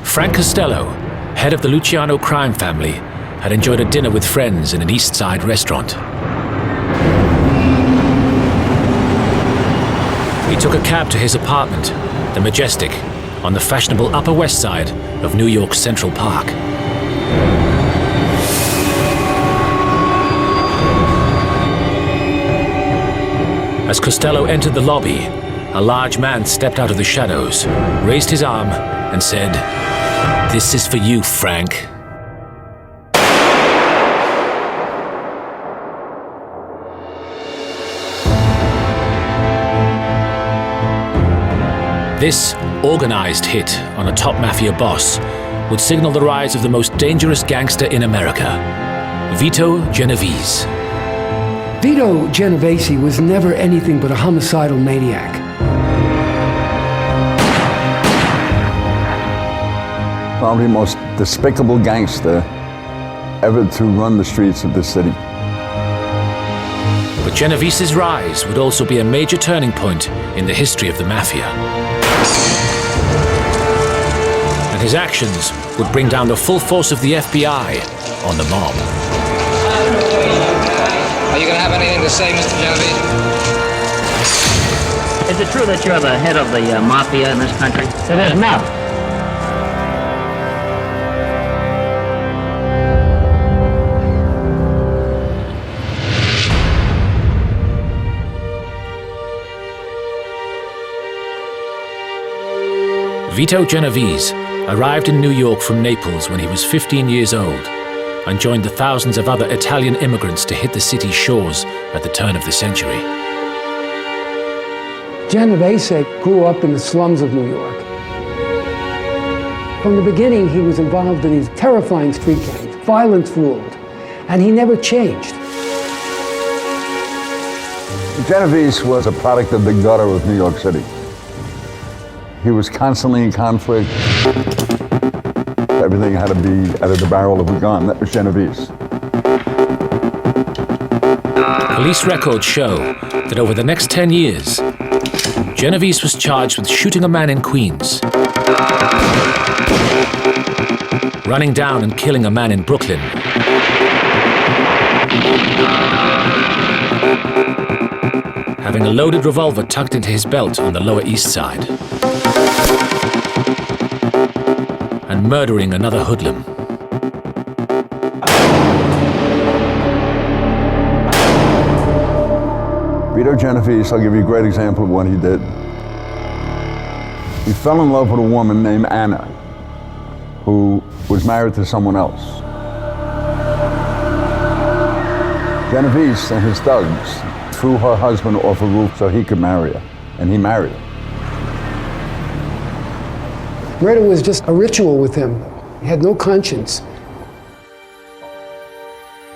Frank Costello, head of the Luciano crime family, had enjoyed a dinner with friends in an East Side restaurant. He took a cab to his apartment, the Majestic, on the fashionable Upper West Side of New York's Central Park. As Costello entered the lobby, a large man stepped out of the shadows, raised his arm, and said, "This is for you, Frank." This organized hit on a top mafia boss would signal the rise of the most dangerous gangster in America, Vito Genovese. Vito Genovese was never anything but a homicidal maniac. Probably the most despicable gangster ever to run the streets of this city. But Genovese's rise would also be a major turning point in the history of the Mafia. And his actions would bring down the full force of the FBI on the mob. Are you going to have anything to say, Mr. Genovese? Is it true that you're the head of the Mafia in this country? It is not. Vito Genovese arrived in New York from Naples when he was 15 years old and joined the thousands of other Italian immigrants to hit the city's shores at the turn of the century. Genovese grew up in the slums of New York. From the beginning, he was involved in these terrifying street gangs. Violence ruled, and he never changed. Genovese was a product of the gutter of New York City. He was constantly in conflict. Everything had to be out of the barrel of a gun. That was Genovese. Police records show that over the next 10 years, Genovese was charged with shooting a man in Queens, running down and killing a man in Brooklyn, having a loaded revolver tucked into his belt on the Lower East Side, and murdering another hoodlum. Vito Genovese, I'll give you a great example of what he did. He fell in love with a woman named Anna, who was married to someone else. Genovese and his thugs threw her husband off a roof so he could marry her, and he married her. Murder was just a ritual with him. He had no conscience.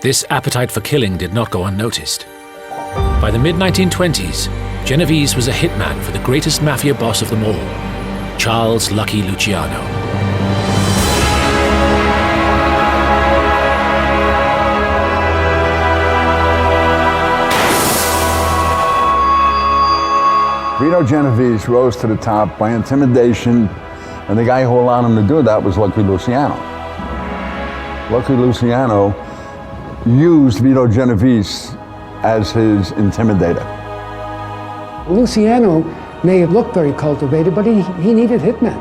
This appetite for killing did not go unnoticed. By the mid-1920s, Genovese was a hitman for the greatest mafia boss of them all, Charles Lucky Luciano. Vito Genovese rose to the top by intimidation, and the guy who allowed him to do that was Lucky Luciano. Lucky Luciano used Vito Genovese as his intimidator. Luciano may have looked very cultivated, but he needed hitmen.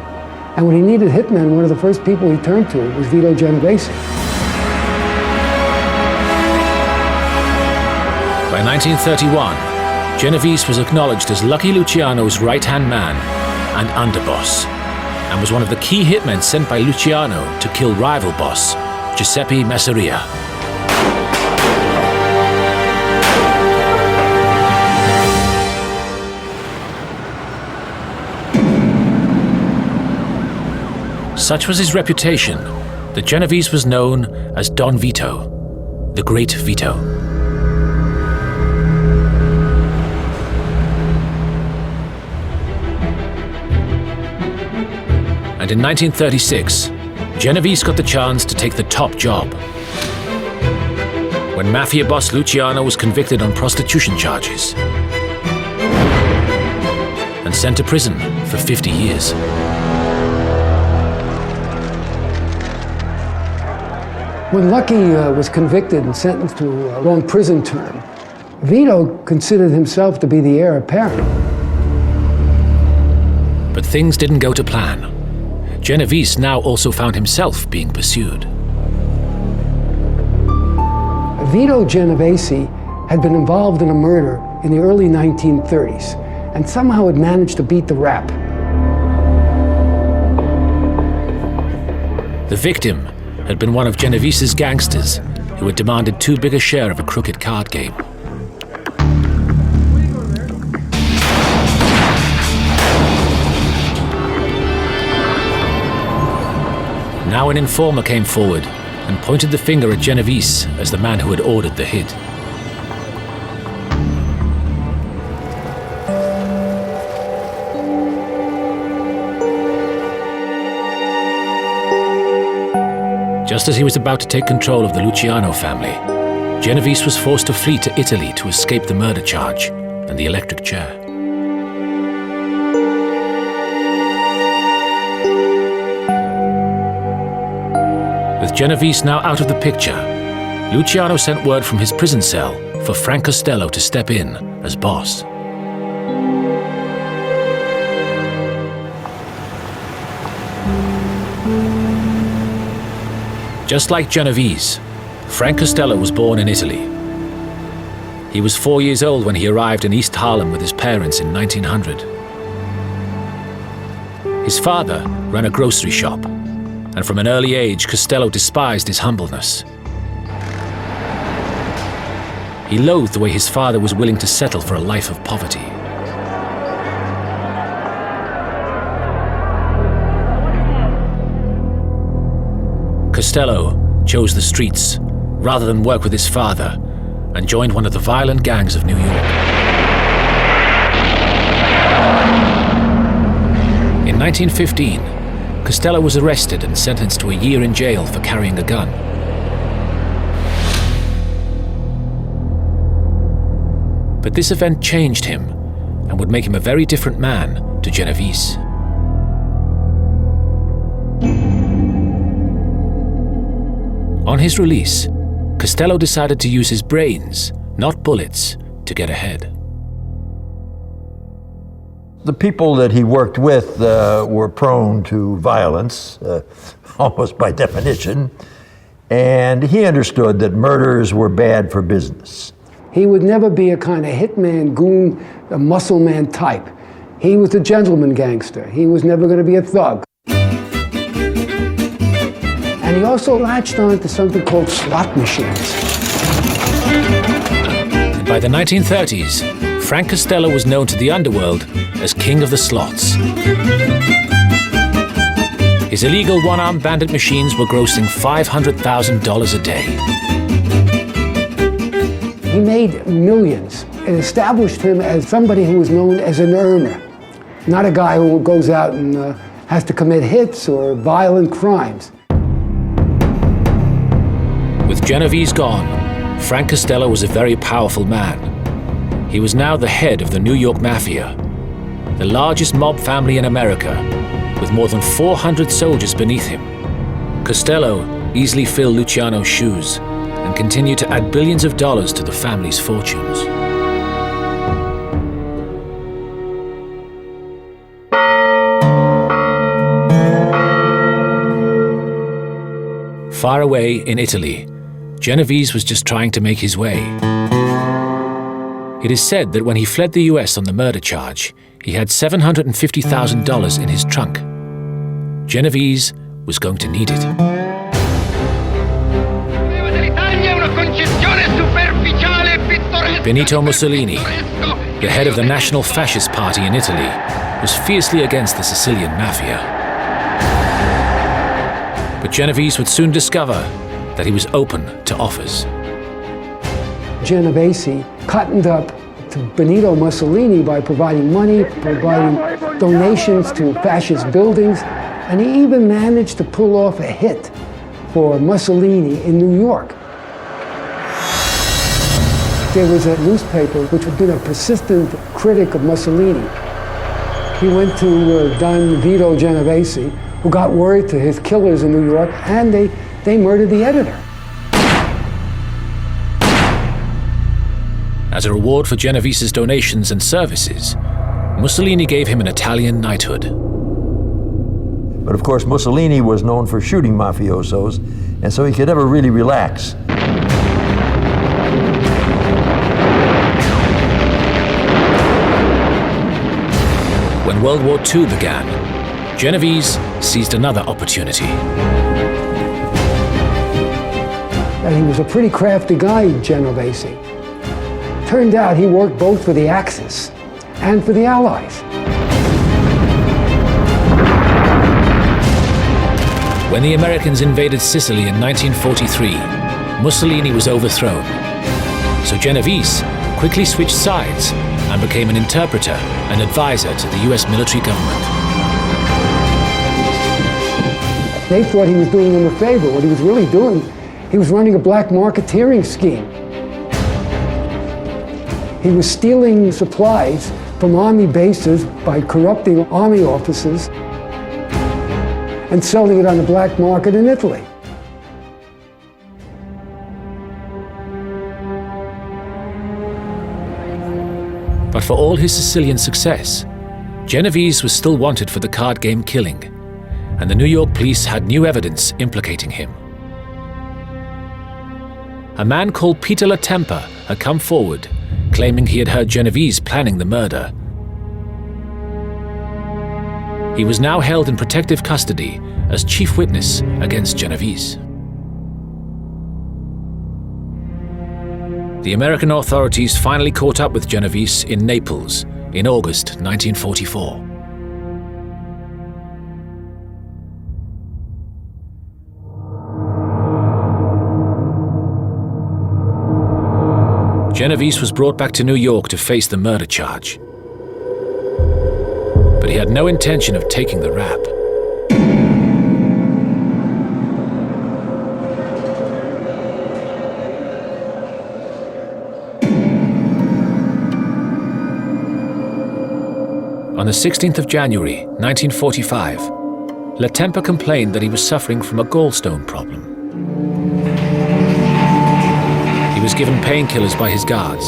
And when he needed hitmen, one of the first people he turned to was Vito Genovese. By 1931, Genovese was acknowledged as Lucky Luciano's right-hand man and underboss, and was one of the key hitmen sent by Luciano to kill rival boss, Giuseppe Masseria. Such was his reputation that Genovese was known as Don Vito, the Great Vito. And in 1936, Genovese got the chance to take the top job. When Mafia boss Luciano was convicted on prostitution charges. and sent to prison for 50 years. When Lucky was convicted and sentenced to a long prison term, Vito considered himself to be the heir apparent. But things didn't go to plan. Genovese now also found himself being pursued. Vito Genovese had been involved in a murder in the early 1930s and somehow had managed to beat the rap. The victim had been one of Genovese's gangsters who had demanded too big a share of a crooked card game. Now an informer came forward and pointed the finger at Genovese as the man who had ordered the hit. Just as he was about to take control of the Luciano family, Genovese was forced to flee to Italy to escape the murder charge and the electric chair. With Genovese now out of the picture, Luciano sent word from his prison cell for Frank Costello to step in as boss. Just like Genovese, Frank Costello was born in Italy. He was 4 years old when he arrived in East Harlem with his parents in 1900. His father ran a grocery shop, and from an early age, Costello despised his humbleness. He loathed the way his father was willing to settle for a life of poverty. Costello chose the streets rather than work with his father and joined one of the violent gangs of New York. In 1915, Costello was arrested and sentenced to a year in jail for carrying a gun. But this event changed him and would make him a very different man to Genovese. On his release, Costello decided to use his brains, not bullets, to get ahead. The people that he worked with were prone to violence, almost by definition, and he understood that murders were bad for business. He would never be a kind of hitman, goon, a muscle man type. He was a gentleman gangster. He was never going to be a thug. And he also latched on to something called slot machines. By the 1930s, Frank Costello was known to the underworld as King of the Slots. His illegal one-armed bandit machines were grossing $500,000 a day. He made millions. It established him as somebody who was known as an earner, not a guy who goes out and has to commit hits or violent crimes. With Genovese gone, Frank Costello was a very powerful man. He was now the head of the New York Mafia, the largest mob family in America, with more than 400 soldiers beneath him. Costello easily filled Luciano's shoes and continued to add billions of dollars to the family's fortunes. Far away in Italy, Genovese was just trying to make his way. It is said that when he fled the US on the murder charge, he had $750,000 in his trunk. Genovese was going to need it. Benito Mussolini, the head of the National Fascist Party in Italy, was fiercely against the Sicilian Mafia. But Genovese would soon discover that he was open to offers. Genovese cottoned up to Benito Mussolini by providing money, providing donations to fascist buildings, and he even managed to pull off a hit for Mussolini in New York. There was a newspaper which had been a persistent critic of Mussolini. He went to Don Vito Genovese, who got word to his killers in New York, and they murdered the editor. As a reward for Genovese's donations and services, Mussolini gave him an Italian knighthood. But of course, Mussolini was known for shooting mafiosos, and so he could never really relax. When World War II began, Genovese seized another opportunity. And he was a pretty crafty guy, Genovese. Turned out he worked both for the Axis and for the Allies. When the Americans invaded Sicily in 1943, Mussolini was overthrown. So Genovese quickly switched sides and became an interpreter and advisor to the US military government. They thought he was doing them a favor. What he was really doing, he was running a black marketeering scheme. He was stealing supplies from army bases by corrupting army officers and selling it on the black market in Italy. But for all his Sicilian success, Genovese was still wanted for the card game killing, and the New York police had new evidence implicating him. A man called Peter Latempa had come forward, claiming he had heard Genovese planning the murder. He was now held in protective custody as chief witness against Genovese. The American authorities finally caught up with Genovese in Naples in August 1944. Genovese was brought back to New York to face the murder charge. But he had no intention of taking the rap. On the 16th of January, 1945, Latempa complained that he was suffering from a gallstone problem. He was given painkillers by his guards.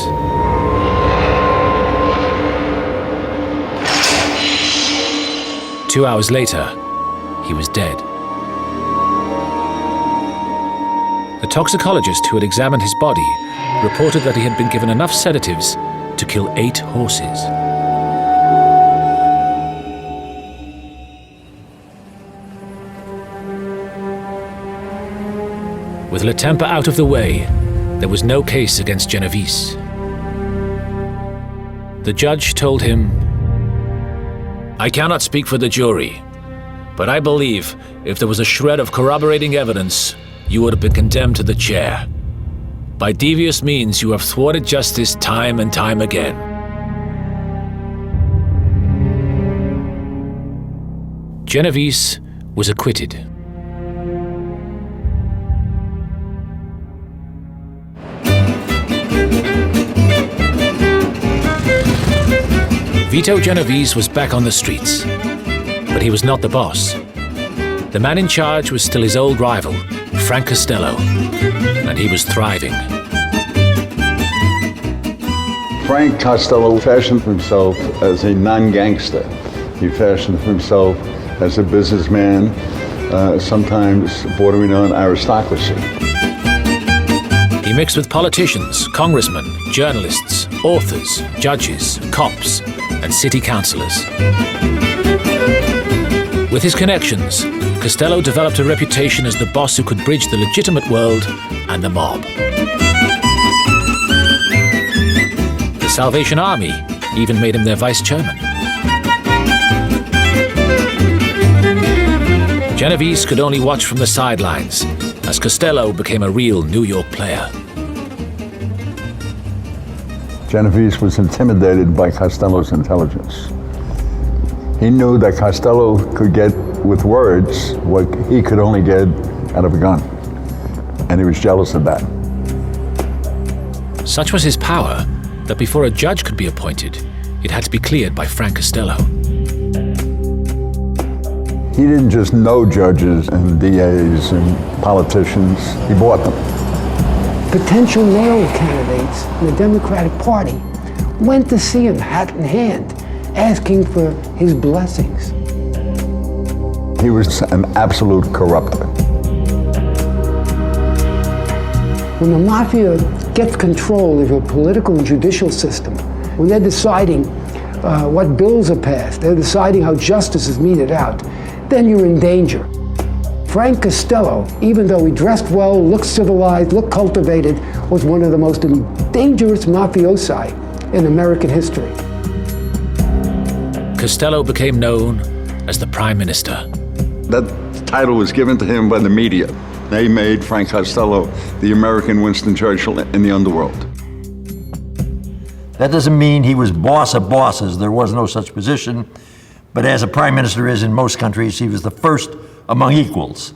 Two hours later, he was dead. The toxicologist who had examined his body reported that he had been given enough sedatives to kill 8 horses. With Latempa out of the way, there was no case against Genovese. The judge told him, "I cannot speak for the jury, but I believe if there was a shred of corroborating evidence, you would have been condemned to the chair. By devious means, you have thwarted justice time and time again." Genovese was acquitted. Vito Genovese was back on the streets, but he was not the boss. The man in charge was still his old rival, Frank Costello, and he was thriving. Frank Costello fashioned himself as a non-gangster. He fashioned himself as a businessman, sometimes bordering on aristocracy. He mixed with politicians, congressmen, journalists, authors, judges, cops, and city councillors. With his connections, Costello developed a reputation as the boss who could bridge the legitimate world and the mob. The Salvation Army even made him their vice chairman. Genovese could only watch from the sidelines as Costello became a real New York player. Genovese was intimidated by Costello's intelligence. He knew that Costello could get with words what he could only get out of a gun, and he was jealous of that. Such was his power that before a judge could be appointed, it had to be cleared by Frank Costello. He didn't just know judges and DAs and politicians, he bought them. Potential mayoral candidates in the Democratic Party went to see him hat in hand, asking for his blessings. He was an absolute corrupter. When the Mafia gets control of your political and judicial system, when they're deciding what bills are passed, they're deciding how justice is meted out, then you're in danger. Frank Costello, even though he dressed well, looked civilized, looked cultivated, was one of the most dangerous mafiosi in American history. Costello became known as the Prime Minister. That title was given to him by the media. They made Frank Costello the American Winston Churchill in the underworld. That doesn't mean he was boss of bosses. There was no such position. But as a prime minister is in most countries, he was the first among equals,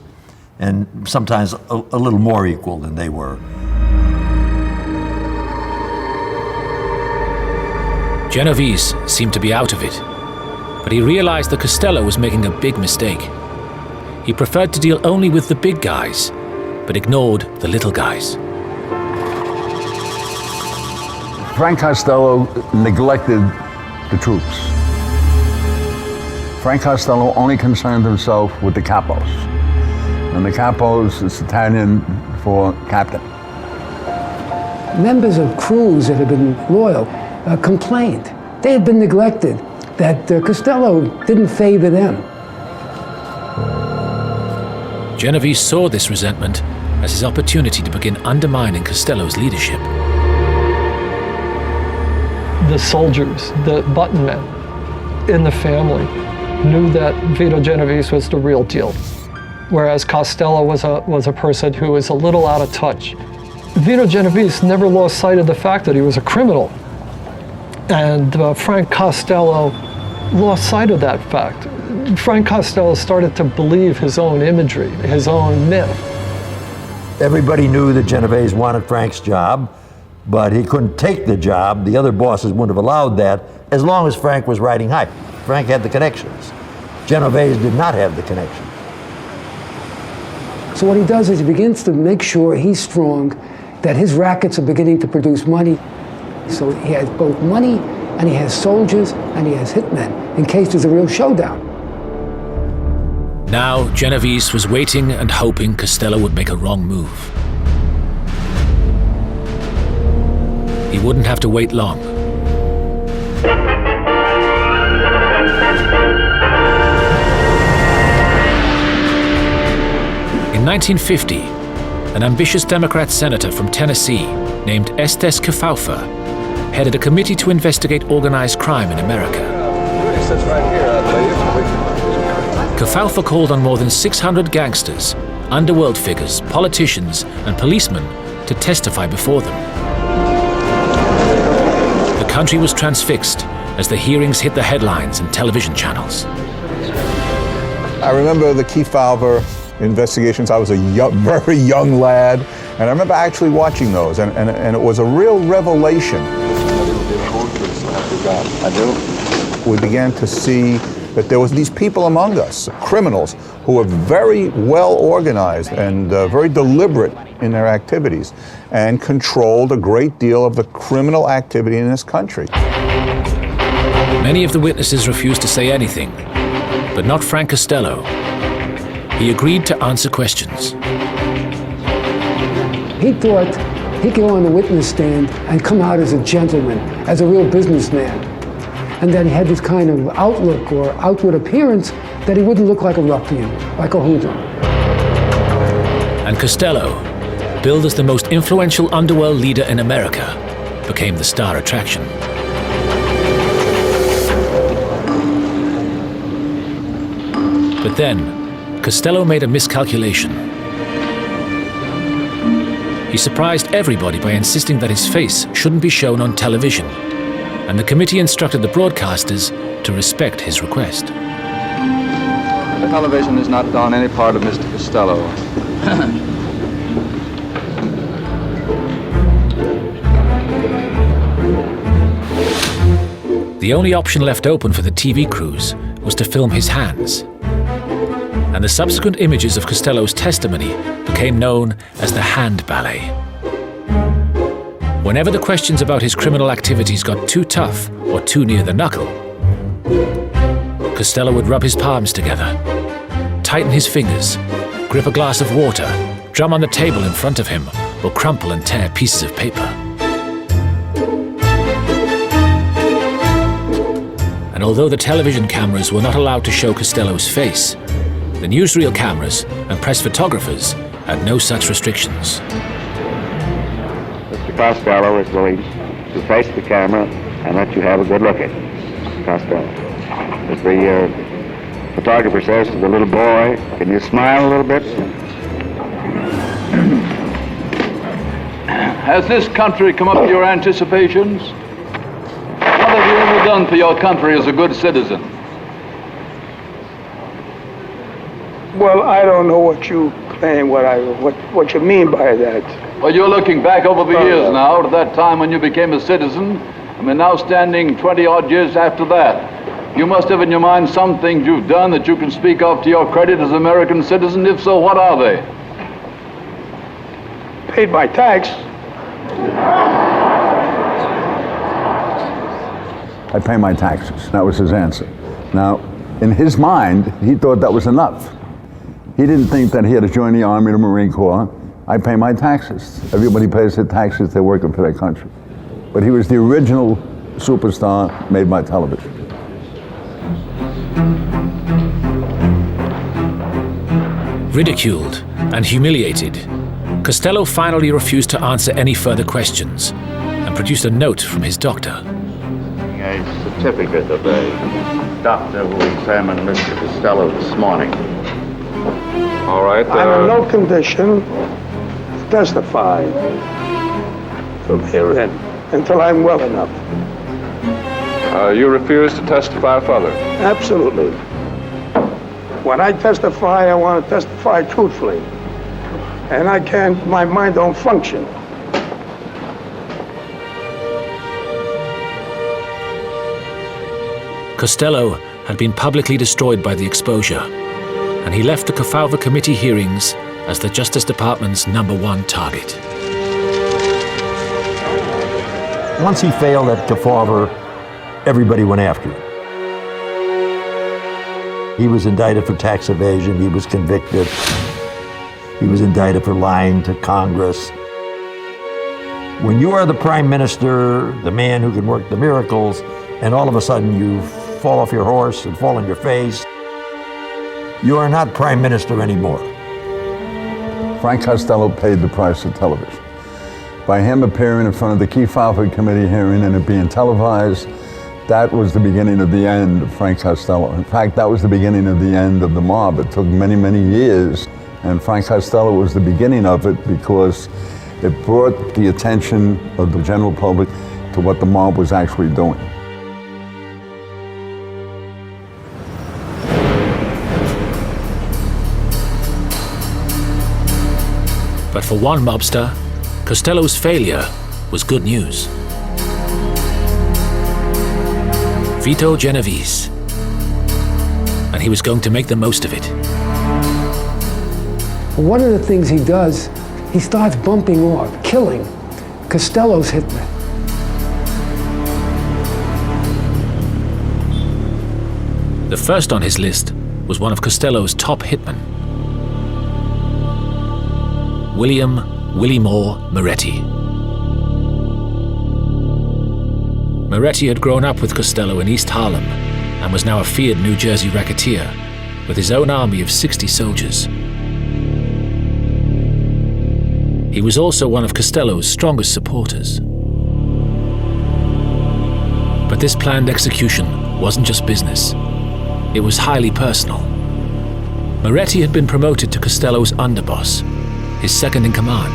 and sometimes a little more equal than they were. Genovese seemed to be out of it, but he realized that Costello was making a big mistake. He preferred to deal only with the big guys, but ignored the little guys. Frank Costello neglected the troops. Frank Costello only concerned himself with the capos. And the capos is Italian for captain. Members of crews that had been loyal complained. They had been neglected, that Costello didn't favor them. Genovese saw this resentment as his opportunity to begin undermining Costello's leadership. The soldiers, the button men in the family knew that Vito Genovese was the real deal, whereas Costello was a person who was a little out of touch. Vito Genovese never lost sight of the fact that he was a criminal, and Frank Costello lost sight of that fact. Frank Costello started to believe his own imagery, his own myth. Everybody knew that Genovese wanted Frank's job, but he couldn't take the job. The other bosses wouldn't have allowed that as long as Frank was riding high. Frank had the connections. Genovese did not have the connection. So what he does is he begins to make sure he's strong, that his rackets are beginning to produce money. So he has both money, and he has soldiers, and he has hitmen, in case there's a real showdown. Now, Genovese was waiting and hoping Costello would make a wrong move. He wouldn't have to wait long. In 1950, an ambitious Democrat senator from Tennessee named Estes Kefauver headed a committee to investigate organized crime in America. Kefauver called on more than 600 gangsters, underworld figures, politicians, and policemen to testify before them. The country was transfixed as the hearings hit the headlines and television channels. I remember the Kefauver investigations. I was a very young lad, and I remember actually watching those, and it was a real revelation. We began to see that there was these people among us, criminals, who were very well organized and very deliberate in their activities, and controlled a great deal of the criminal activity in this country. Many of the witnesses refused to say anything, but not Frank Costello. He agreed to answer questions. He thought he could go on the witness stand and come out as a gentleman, as a real businessman, and that he had this kind of outlook or outward appearance that he wouldn't look like a ruffian, like a hoodlum. And Costello, billed as the most influential underworld leader in America, became the star attraction. But then, Costello made a miscalculation. He surprised everybody by insisting that his face shouldn't be shown on television, and the committee instructed the broadcasters to respect his request. The television is not on any part of Mr. Costello. The only option left open for the TV crews was to film his hands. and the subsequent images of Costello's testimony became known as the hand ballet. Whenever the questions about his criminal activities got too tough or too near the knuckle, Costello would rub his palms together, tighten his fingers, grip a glass of water, drum on the table in front of him, or crumple and tear pieces of paper. And although the television cameras were not allowed to show Costello's face, the newsreel cameras and press photographers had no such restrictions. Mr. Costello is willing to face the camera and let you have a good look at it. Costello. As the photographer says to the little boy, can you smile a little bit? Has this country come up to your anticipations? What have you ever done for your country as a good citizen? Well, I don't know what you claim, what you mean by that. Well, you're looking back over the years now to that time when you became a citizen, and we're now standing 20-odd years after that. You must have in your mind some things you've done that you can speak of to your credit as an American citizen. If so, what are they? Paid my tax. I pay my taxes. That was his answer. Now, in his mind, he thought that was enough. He didn't think that he had to join the Army or the Marine Corps. I pay my taxes. Everybody pays their taxes. They're working for their country. But he was the original superstar made by television. Ridiculed and humiliated, Costello finally refused to answer any further questions and produced a note from his doctor. A certificate of a doctor who examined Mr. Costello this morning. All right. I'm in no condition to testify from here until I'm well enough. You refuse to testify further? Absolutely. When I testify, I want to testify truthfully. And I can't, my mind don't function. Costello had been publicly destroyed by the exposure, and he left the Kefauver Committee hearings as the Justice Department's #1 target. Once he failed at Kefauver, everybody went after him. He was indicted for tax evasion, he was convicted, he was indicted for lying to Congress. When you are the prime minister, the man who can work the miracles, and all of a sudden you fall off your horse and fall on your face, you are not prime minister anymore. Frank Costello paid the price of television. By him appearing in front of the Kefauver Committee hearing and it being televised, that was the beginning of the end of Frank Costello. In fact, that was the beginning of the end of the mob. It took many, many years, and Frank Costello was the beginning of it because it brought the attention of the general public to what the mob was actually doing. But for one mobster, Costello's failure was good news. Vito Genovese. And he was going to make the most of it. One of the things he does, he starts bumping off, killing Costello's hitmen. The first on his list was one of Costello's top hitmen, Willie Moore Moretti. Moretti had grown up with Costello in East Harlem and was now a feared New Jersey racketeer with his own army of 60 soldiers. He was also one of Costello's strongest supporters. But this planned execution wasn't just business. It was highly personal. Moretti had been promoted to Costello's underboss, his second in command.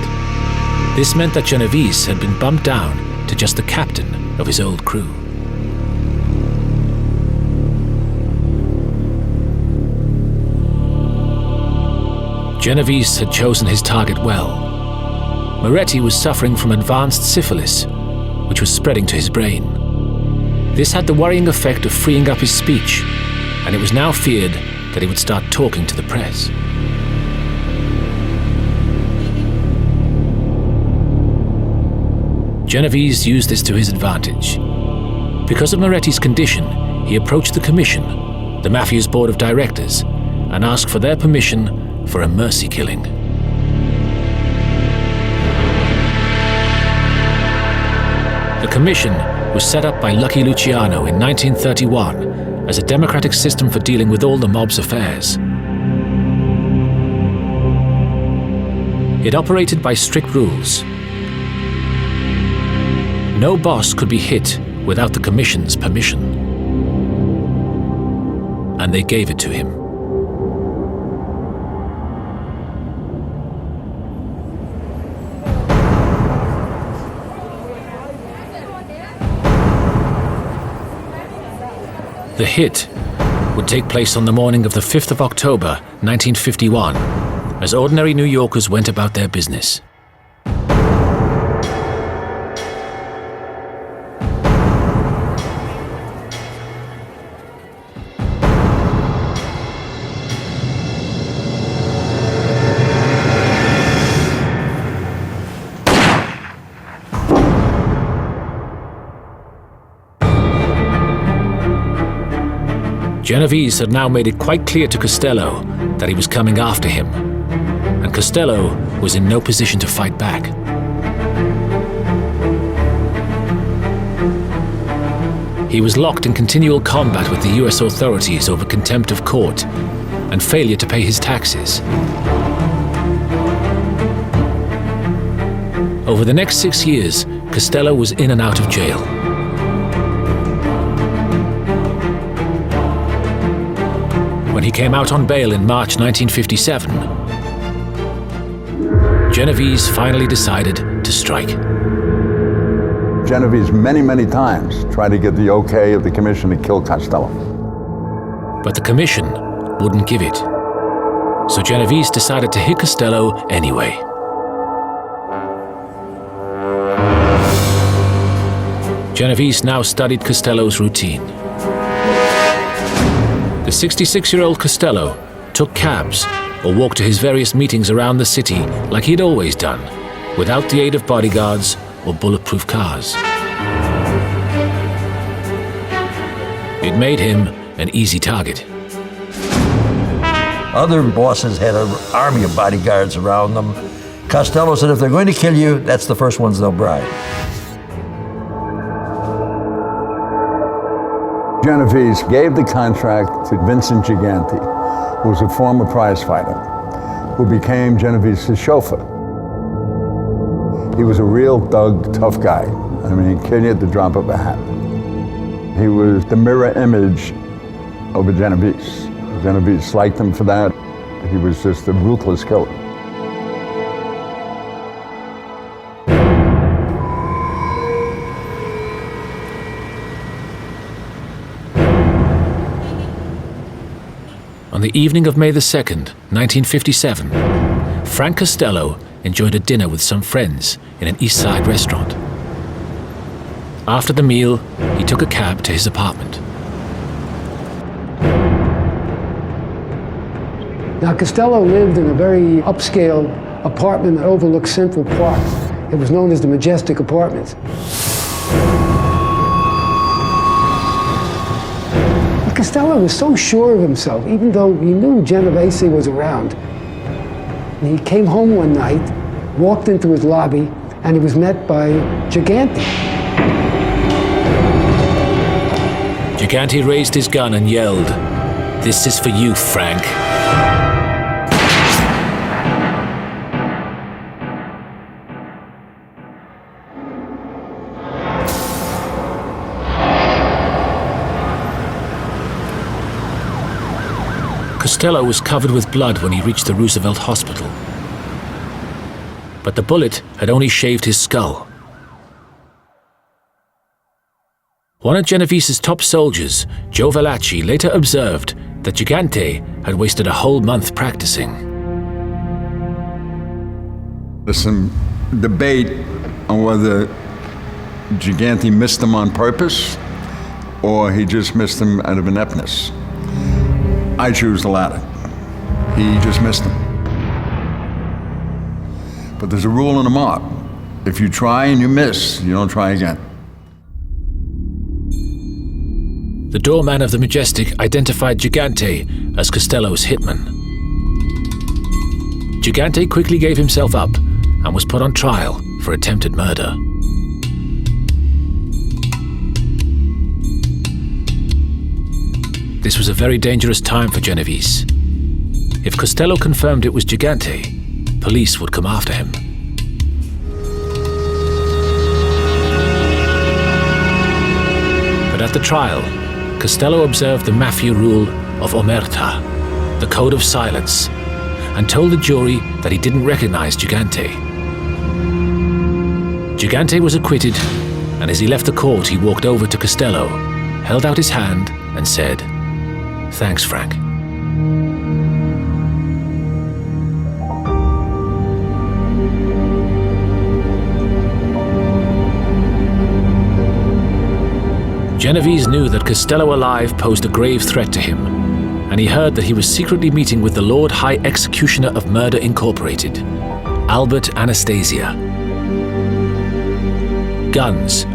This meant that Genovese had been bumped down to just the captain of his old crew. Genovese had chosen his target well. Moretti was suffering from advanced syphilis, which was spreading to his brain. This had the worrying effect of freeing up his speech, and it was now feared that he would start talking to the press. Genovese used this to his advantage. Because of Moretti's condition, he approached the commission, the Mafia's board of directors, and asked for their permission for a mercy killing. The commission was set up by Lucky Luciano in 1931 as a democratic system for dealing with all the mob's affairs. It operated by strict rules. No boss could be hit without the commission's permission. And they gave it to him. The hit would take place on the morning of the 5th of October, 1951, as ordinary New Yorkers went about their business. Genovese had now made it quite clear to Costello that he was coming after him, and Costello was in no position to fight back. He was locked in continual combat with the US authorities over contempt of court and failure to pay his taxes. Over the next 6 years, Costello was in and out of jail. When he came out on bail in March 1957, Genovese finally decided to strike. Genovese many times tried to get the okay of the commission to kill Costello. But the commission wouldn't give it. So Genovese decided to hit Costello anyway. Genovese now studied Costello's routine. The 66-year-old Costello took cabs or walked to his various meetings around the city like he'd always done, without the aid of bodyguards or bulletproof cars. It made him an easy target. Other bosses had an army of bodyguards around them. Costello said if they're going to kill you, that's the first ones they'll bribe. Genovese gave the contract to Vincent Gigante, who was a former prize fighter, who became Genovese's chauffeur. He was a real thug, tough guy. I mean, he'd kill you at the drop of a hat. He was the mirror image of a Genovese. Genovese liked him for that. He was just a ruthless killer. On the evening of May the 2nd, 1957, Frank Costello enjoyed a dinner with some friends in an East Side restaurant. After the meal, he took a cab to his apartment. Now, Costello lived in a very upscale apartment that overlooked Central Park. It was known as the Majestic Apartments. Costello was so sure of himself, even though he knew Genovese was around. And he came home one night, walked into his lobby, and he was met by Gigante. Gigante raised his gun and yelled, "This is for you, Frank." Costello was covered with blood when he reached the Roosevelt Hospital. But the bullet had only shaved his skull. One of Genovese's top soldiers, Joe Valachi, later observed that Gigante had wasted a whole month practicing. There's some debate on whether Gigante missed him on purpose or he just missed him out of ineptness. I choose the latter. He just missed him. But there's a rule in the mob. If you try and you miss, you don't try again. The doorman of the Majestic identified Gigante as Costello's hitman. Gigante quickly gave himself up and was put on trial for attempted murder. This was a very dangerous time for Genovese. If Costello confirmed it was Gigante, police would come after him. But at the trial, Costello observed the Mafia rule of omerta, the code of silence, and told the jury that he didn't recognize Gigante. Gigante was acquitted, and as he left the court, he walked over to Costello, held out his hand, and said, "Thanks, Frank." Genovese knew that Costello alive posed a grave threat to him, and he heard that he was secretly meeting with the Lord High Executioner of Murder Incorporated, Albert Anastasia. Guns,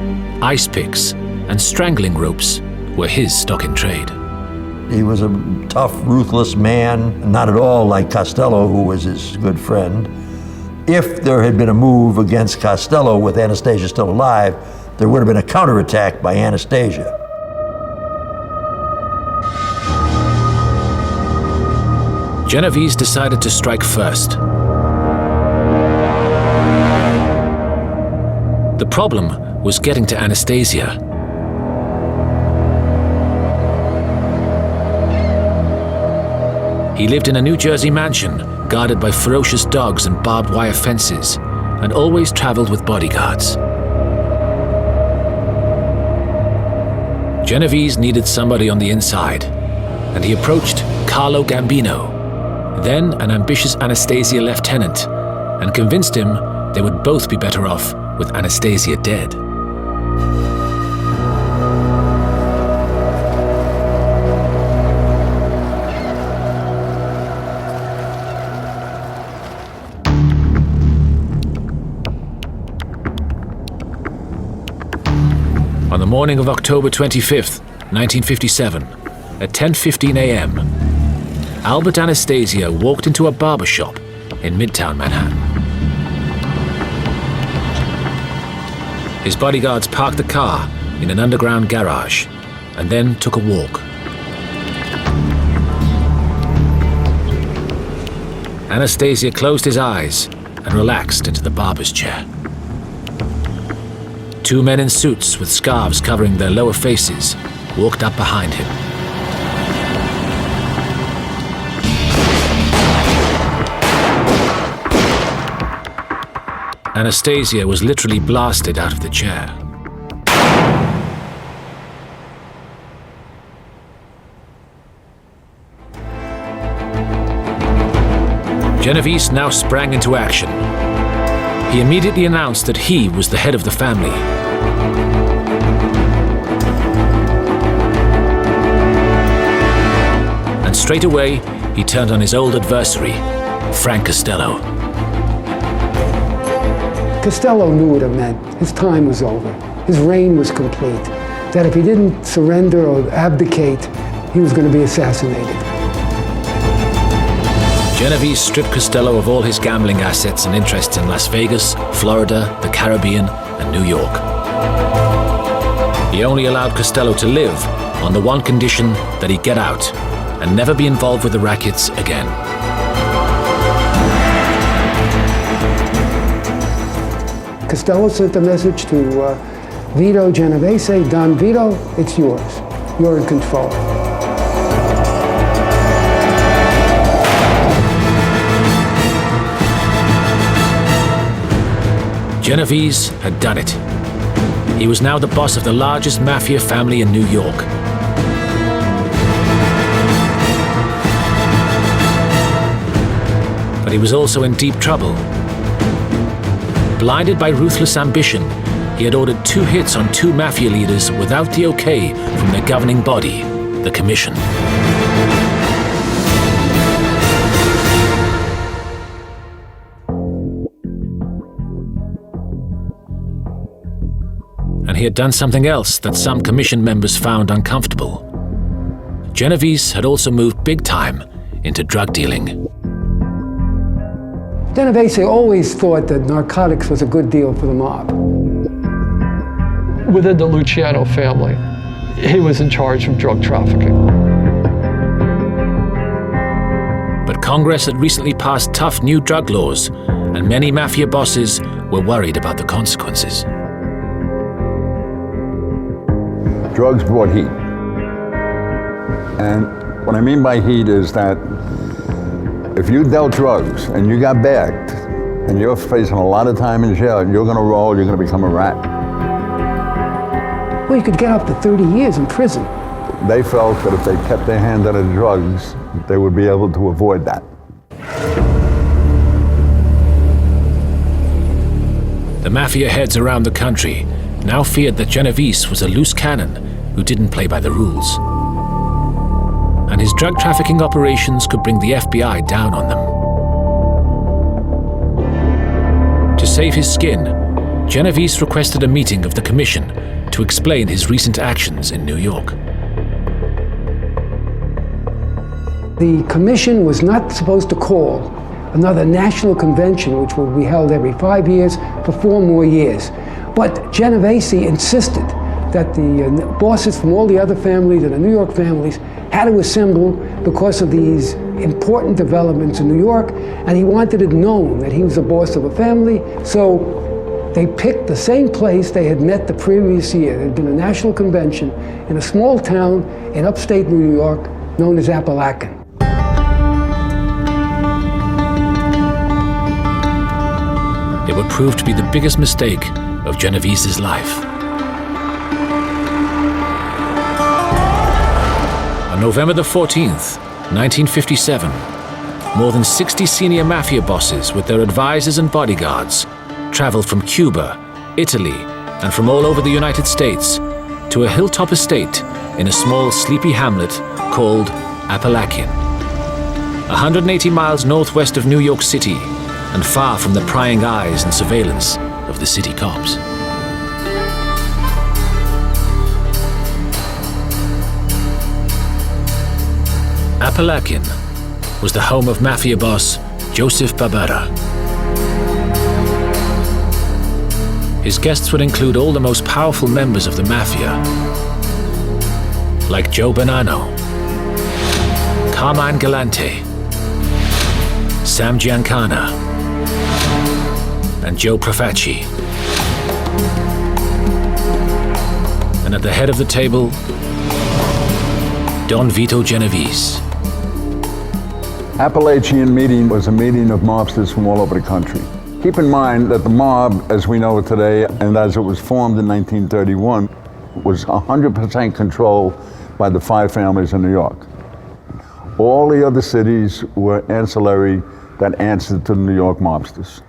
ice picks, and strangling ropes were his stock in trade. He was a tough, ruthless man, not at all like Costello, who was his good friend. If there had been a move against Costello with Anastasia still alive, there would have been a counterattack by Anastasia. Genovese decided to strike first. The problem was getting to Anastasia. He lived in a New Jersey mansion, guarded by ferocious dogs and barbed wire fences, and always traveled with bodyguards. Genovese needed somebody on the inside, and he approached Carlo Gambino, then an ambitious Anastasia lieutenant, and convinced him they would both be better off with Anastasia dead. On the morning of October 25th, 1957, at 10:15 a.m., Albert Anastasia walked into a barber shop in Midtown Manhattan. His bodyguards parked the car in an underground garage and then took a walk. Anastasia closed his eyes and relaxed into the barber's chair. Two men in suits with scarves covering their lower faces walked up behind him. Anastasia was literally blasted out of the chair. Genovese now sprang into action. He immediately announced that he was the head of the family. And straight away, he turned on his old adversary, Frank Costello. Costello knew what it meant. His time was over. His reign was complete. That if he didn't surrender or abdicate, he was going to be assassinated. Genovese stripped Costello of all his gambling assets and interests in Las Vegas, Florida, the Caribbean, and New York. He only allowed Costello to live on the one condition that he get out and never be involved with the rackets again. Costello sent a message to Vito Genovese, Don Vito, it's yours. You're in control. Genovese had done it. He was now the boss of the largest mafia family in New York. But he was also in deep trouble. Blinded by ruthless ambition, he had ordered 2 hits on 2 mafia leaders without the okay from their governing body, the Commission. and he had done something else that some commission members found uncomfortable. Genovese had also moved big time into drug dealing. Genovese always thought that narcotics was a good deal for the mob. Within the Luciano family, he was in charge of drug trafficking. But Congress had recently passed tough new drug laws, and many mafia bosses were worried about the consequences. Drugs brought heat. And what I mean by heat is that if you dealt drugs and you got bagged and you're facing a lot of time in jail, you're going to roll, you're going to become a rat. Well, you could get up to 30 years in prison. They felt that if they kept their hand on the drugs, they would be able to avoid that. The mafia heads around the country now feared that Genovese was a loose cannon who didn't play by the rules. And his drug trafficking operations could bring the FBI down on them. To save his skin, Genovese requested a meeting of the commission to explain his recent actions in New York. The commission was not supposed to call another national convention, which will be held every 5 years for 4 more years. But Genovese insisted that the bosses from all the other families and the New York families had to assemble because of these important developments in New York, and he wanted it known that he was the boss of a family. So they picked the same place they had met the previous year. There had been a national convention in a small town in upstate New York known as Apalachin. It would prove to be the biggest mistake of Genovese's life. On November the 14th, 1957, more than 60 senior mafia bosses with their advisors and bodyguards traveled from Cuba, Italy, and from all over the United States to a hilltop estate in a small sleepy hamlet called Apalachin. 180 miles northwest of New York City and far from the prying eyes and surveillance of the city cops. Apalachin was the home of mafia boss Joseph Barbera. His guests would include all the most powerful members of the mafia, like Joe Bonanno, Carmine Galante, Sam Giancana, and Joe Profaci. And at the head of the table, Don Vito Genovese. Appalachian meeting was a meeting of mobsters from all over the country. Keep in mind that the mob, as we know it today, and as it was formed in 1931, was 100% controlled by the 5 families in New York. All the other cities were ancillary that answered to the New York mobsters.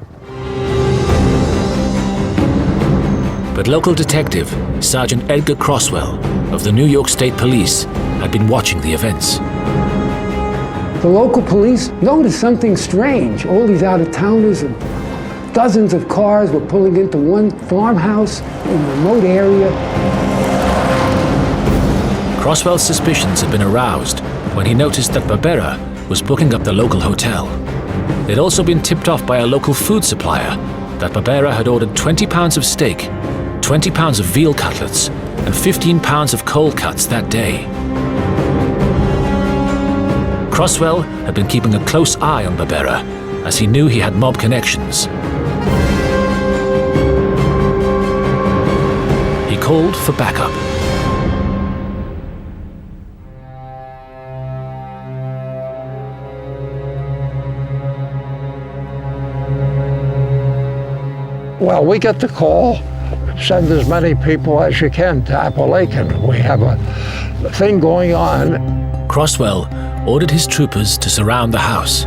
But local detective Sergeant Edgar Croswell of the New York State Police had been watching the events. The local police noticed something strange. All these out-of-towners and dozens of cars were pulling into one farmhouse in a remote area. Croswell's suspicions had been aroused when he noticed that Barbera was booking up the local hotel. They'd also been tipped off by a local food supplier that Barbera had ordered 20 pounds of steak, 20 pounds of veal cutlets, and 15 pounds of cold cuts that day. Croswell had been keeping a close eye on Barbera, as he knew he had mob connections. He called for backup. Well, we get the call, send as many people as you can to Apalachin. We have a thing going on. Croswell ordered his troopers to surround the house.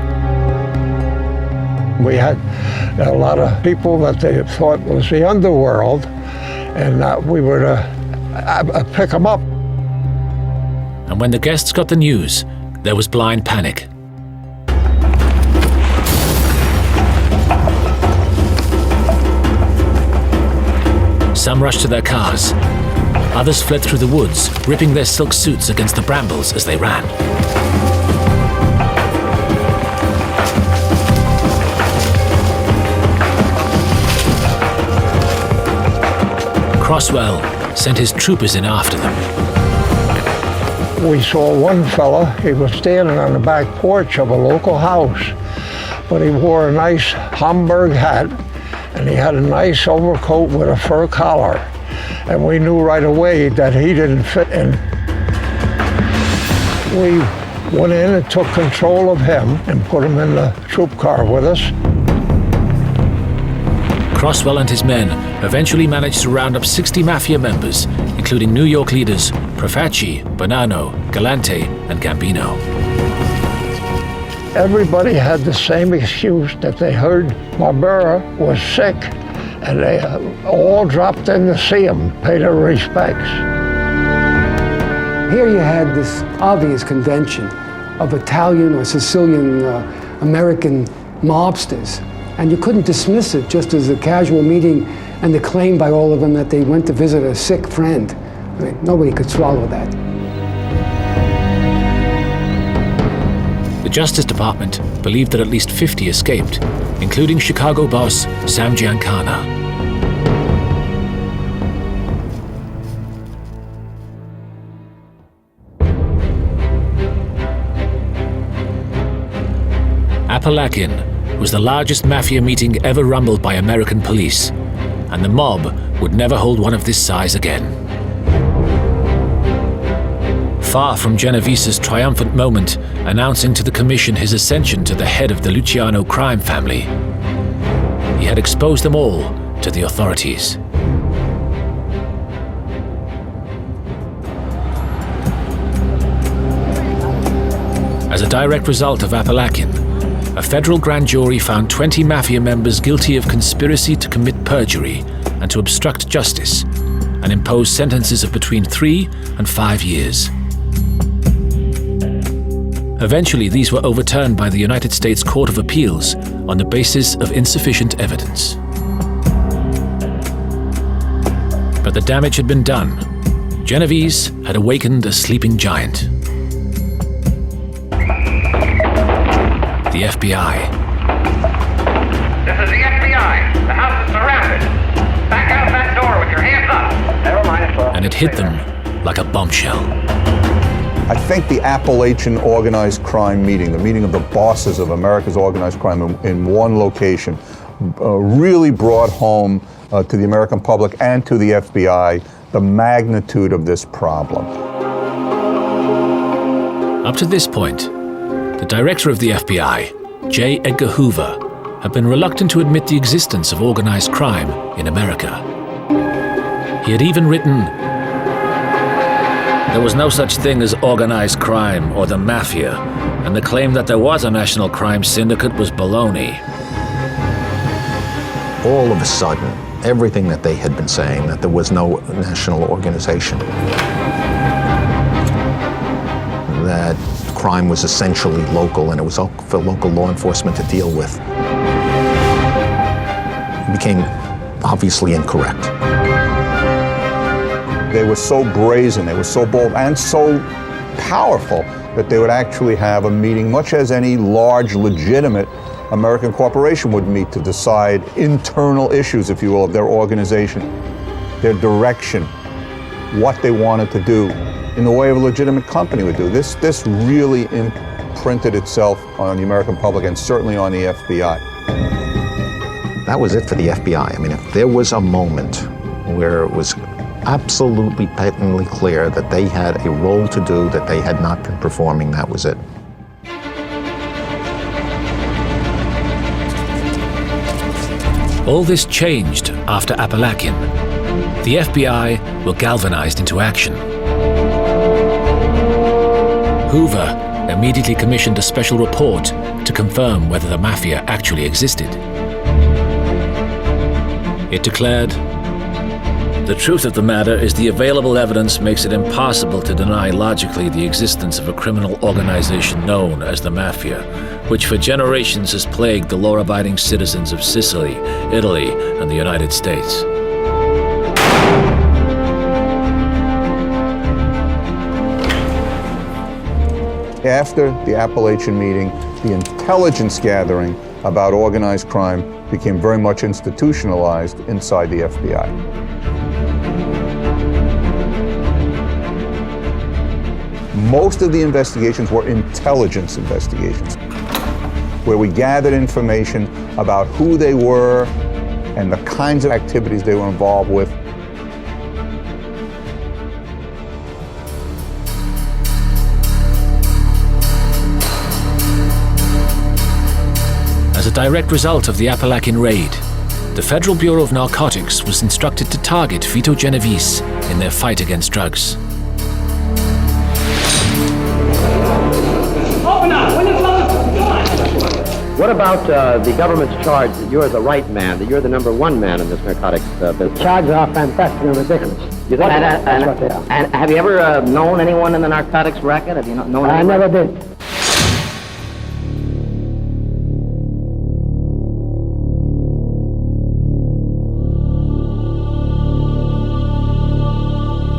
We had a lot of people that they thought was the underworld, and we were to pick them up. And when the guests got the news, there was blind panic. Some rushed to their cars. Others fled through the woods, ripping their silk suits against the brambles as they ran. Croswell sent his troopers in after them. We saw one fella, he was standing on the back porch of a local house, but he wore a nice Homburg hat and he had a nice overcoat with a fur collar. And we knew right away that he didn't fit in. We went in and took control of him and put him in the troop car with us. Croswell and his men eventually managed to round up 60 Mafia members, including New York leaders Profaci, Bonanno, Galante, and Gambino. Everybody had the same excuse that they heard Barbera was sick, and they all dropped in to see him, pay their respects. Here you had this obvious convention of Italian or Sicilian American mobsters, and you couldn't dismiss it just as a casual meeting and the claim by all of them that they went to visit a sick friend. I mean, nobody could swallow that. The Justice Department believed that at least 50 escaped, including Chicago boss Sam Giancana. Apalachin was the largest Mafia meeting ever rumbled by American police, and the mob would never hold one of this size again. Far from Genovese's triumphant moment announcing to the commission his ascension to the head of the Luciano crime family, he had exposed them all to the authorities. As a direct result of Apalachin, a federal grand jury found 20 Mafia members guilty of conspiracy to commit perjury and to obstruct justice, and imposed sentences of between 3 and 5 years. Eventually, these were overturned by the United States Court of Appeals on the basis of insufficient evidence. But the damage had been done. Genovese had awakened a sleeping giant. The FBI. This is the FBI. The house is surrounded. Back out that door with your hands up. Never mind. And it hit them like a bombshell. I think the Appalachian organized crime meeting, the meeting of the bosses of America's organized crime in one location, really brought home to the American public and to the FBI the magnitude of this problem. Up to this point, the director of the FBI, J. Edgar Hoover, had been reluctant to admit the existence of organized crime in America. He had even written, "There was no such thing as organized crime or the Mafia, and the claim that there was a national crime syndicate was baloney." All of a sudden, everything that they had been saying, that there was no national organization, that crime was essentially local and it was up for local law enforcement to deal with, became obviously incorrect. They were so brazen, they were so bold and so powerful that they would actually have a meeting, much as any large, legitimate American corporation would meet to decide internal issues, if you will, of their organization, their direction, what they wanted to do in the way of a legitimate company would do. This really imprinted itself on the American public and certainly on the FBI. That was it for the FBI. I mean, if there was a moment where it was absolutely patently clear that they had a role to do that they had not been performing, that was it. All this changed after Apalachin. The FBI were galvanized into action. Hoover immediately commissioned a special report to confirm whether the Mafia actually existed. It declared, "The truth of the matter is the available evidence makes it impossible to deny logically the existence of a criminal organization known as the Mafia, which for generations has plagued the law-abiding citizens of Sicily, Italy, and the United States." After the Appalachian meeting, the intelligence gathering about organized crime became very much institutionalized inside the FBI. Most of the investigations were intelligence investigations, where we gathered information about who they were and the kinds of activities they were involved with. As a direct result of the Appalachian raid, the Federal Bureau of Narcotics was instructed to target Vito Genovese in their fight against drugs. Open up! What about the government's charge that you're the right man, that you're the #1 man in this narcotics business? Charges are fantastic and ridiculous. You think That's what they are. And have you ever known anyone in the narcotics racket? Have you known anyone? I never did.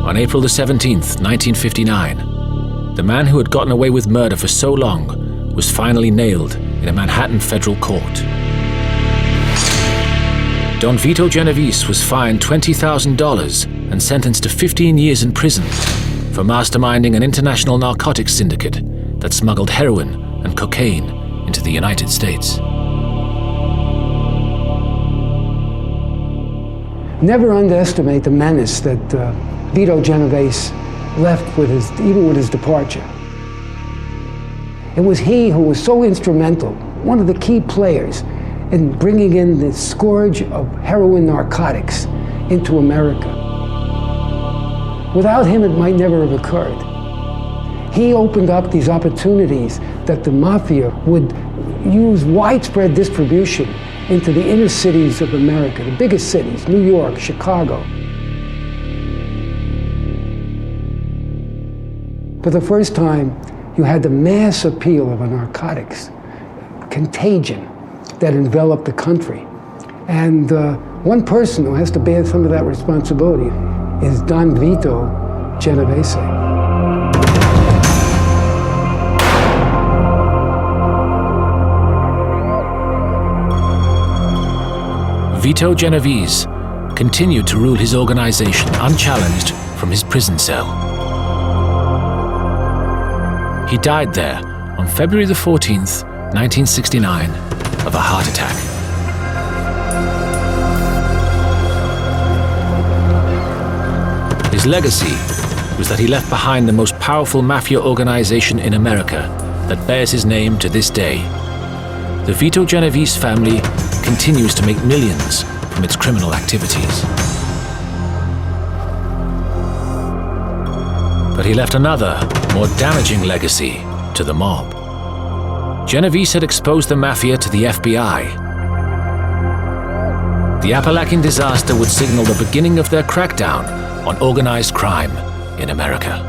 On April the 17th, 1959, the man who had gotten away with murder for so long was finally nailed in a Manhattan federal court. Don Vito Genovese was fined $20,000 and sentenced to 15 years in prison for masterminding an international narcotics syndicate that smuggled heroin and cocaine into the United States. Never underestimate the menace that Vito Genovese left with even with his departure. It was he who was so instrumental, one of the key players in bringing in the scourge of heroin narcotics into America. Without him, it might never have occurred. He opened up these opportunities that the Mafia would use widespread distribution into the inner cities of America, the biggest cities, New York, Chicago. For the first time, you had the mass appeal of a narcotics contagion that enveloped the country. And one person who has to bear some of that responsibility is Don Vito Genovese. Vito Genovese continued to rule his organization unchallenged from his prison cell. He died there on February the 14th, 1969, of a heart attack. His legacy was that he left behind the most powerful mafia organization in America that bears his name to this day. The Vito Genovese family continues to make millions from its criminal activities. But he left another, more damaging legacy to the mob. Genovese had exposed the Mafia to the FBI. The Appalachian disaster would signal the beginning of their crackdown on organized crime in America.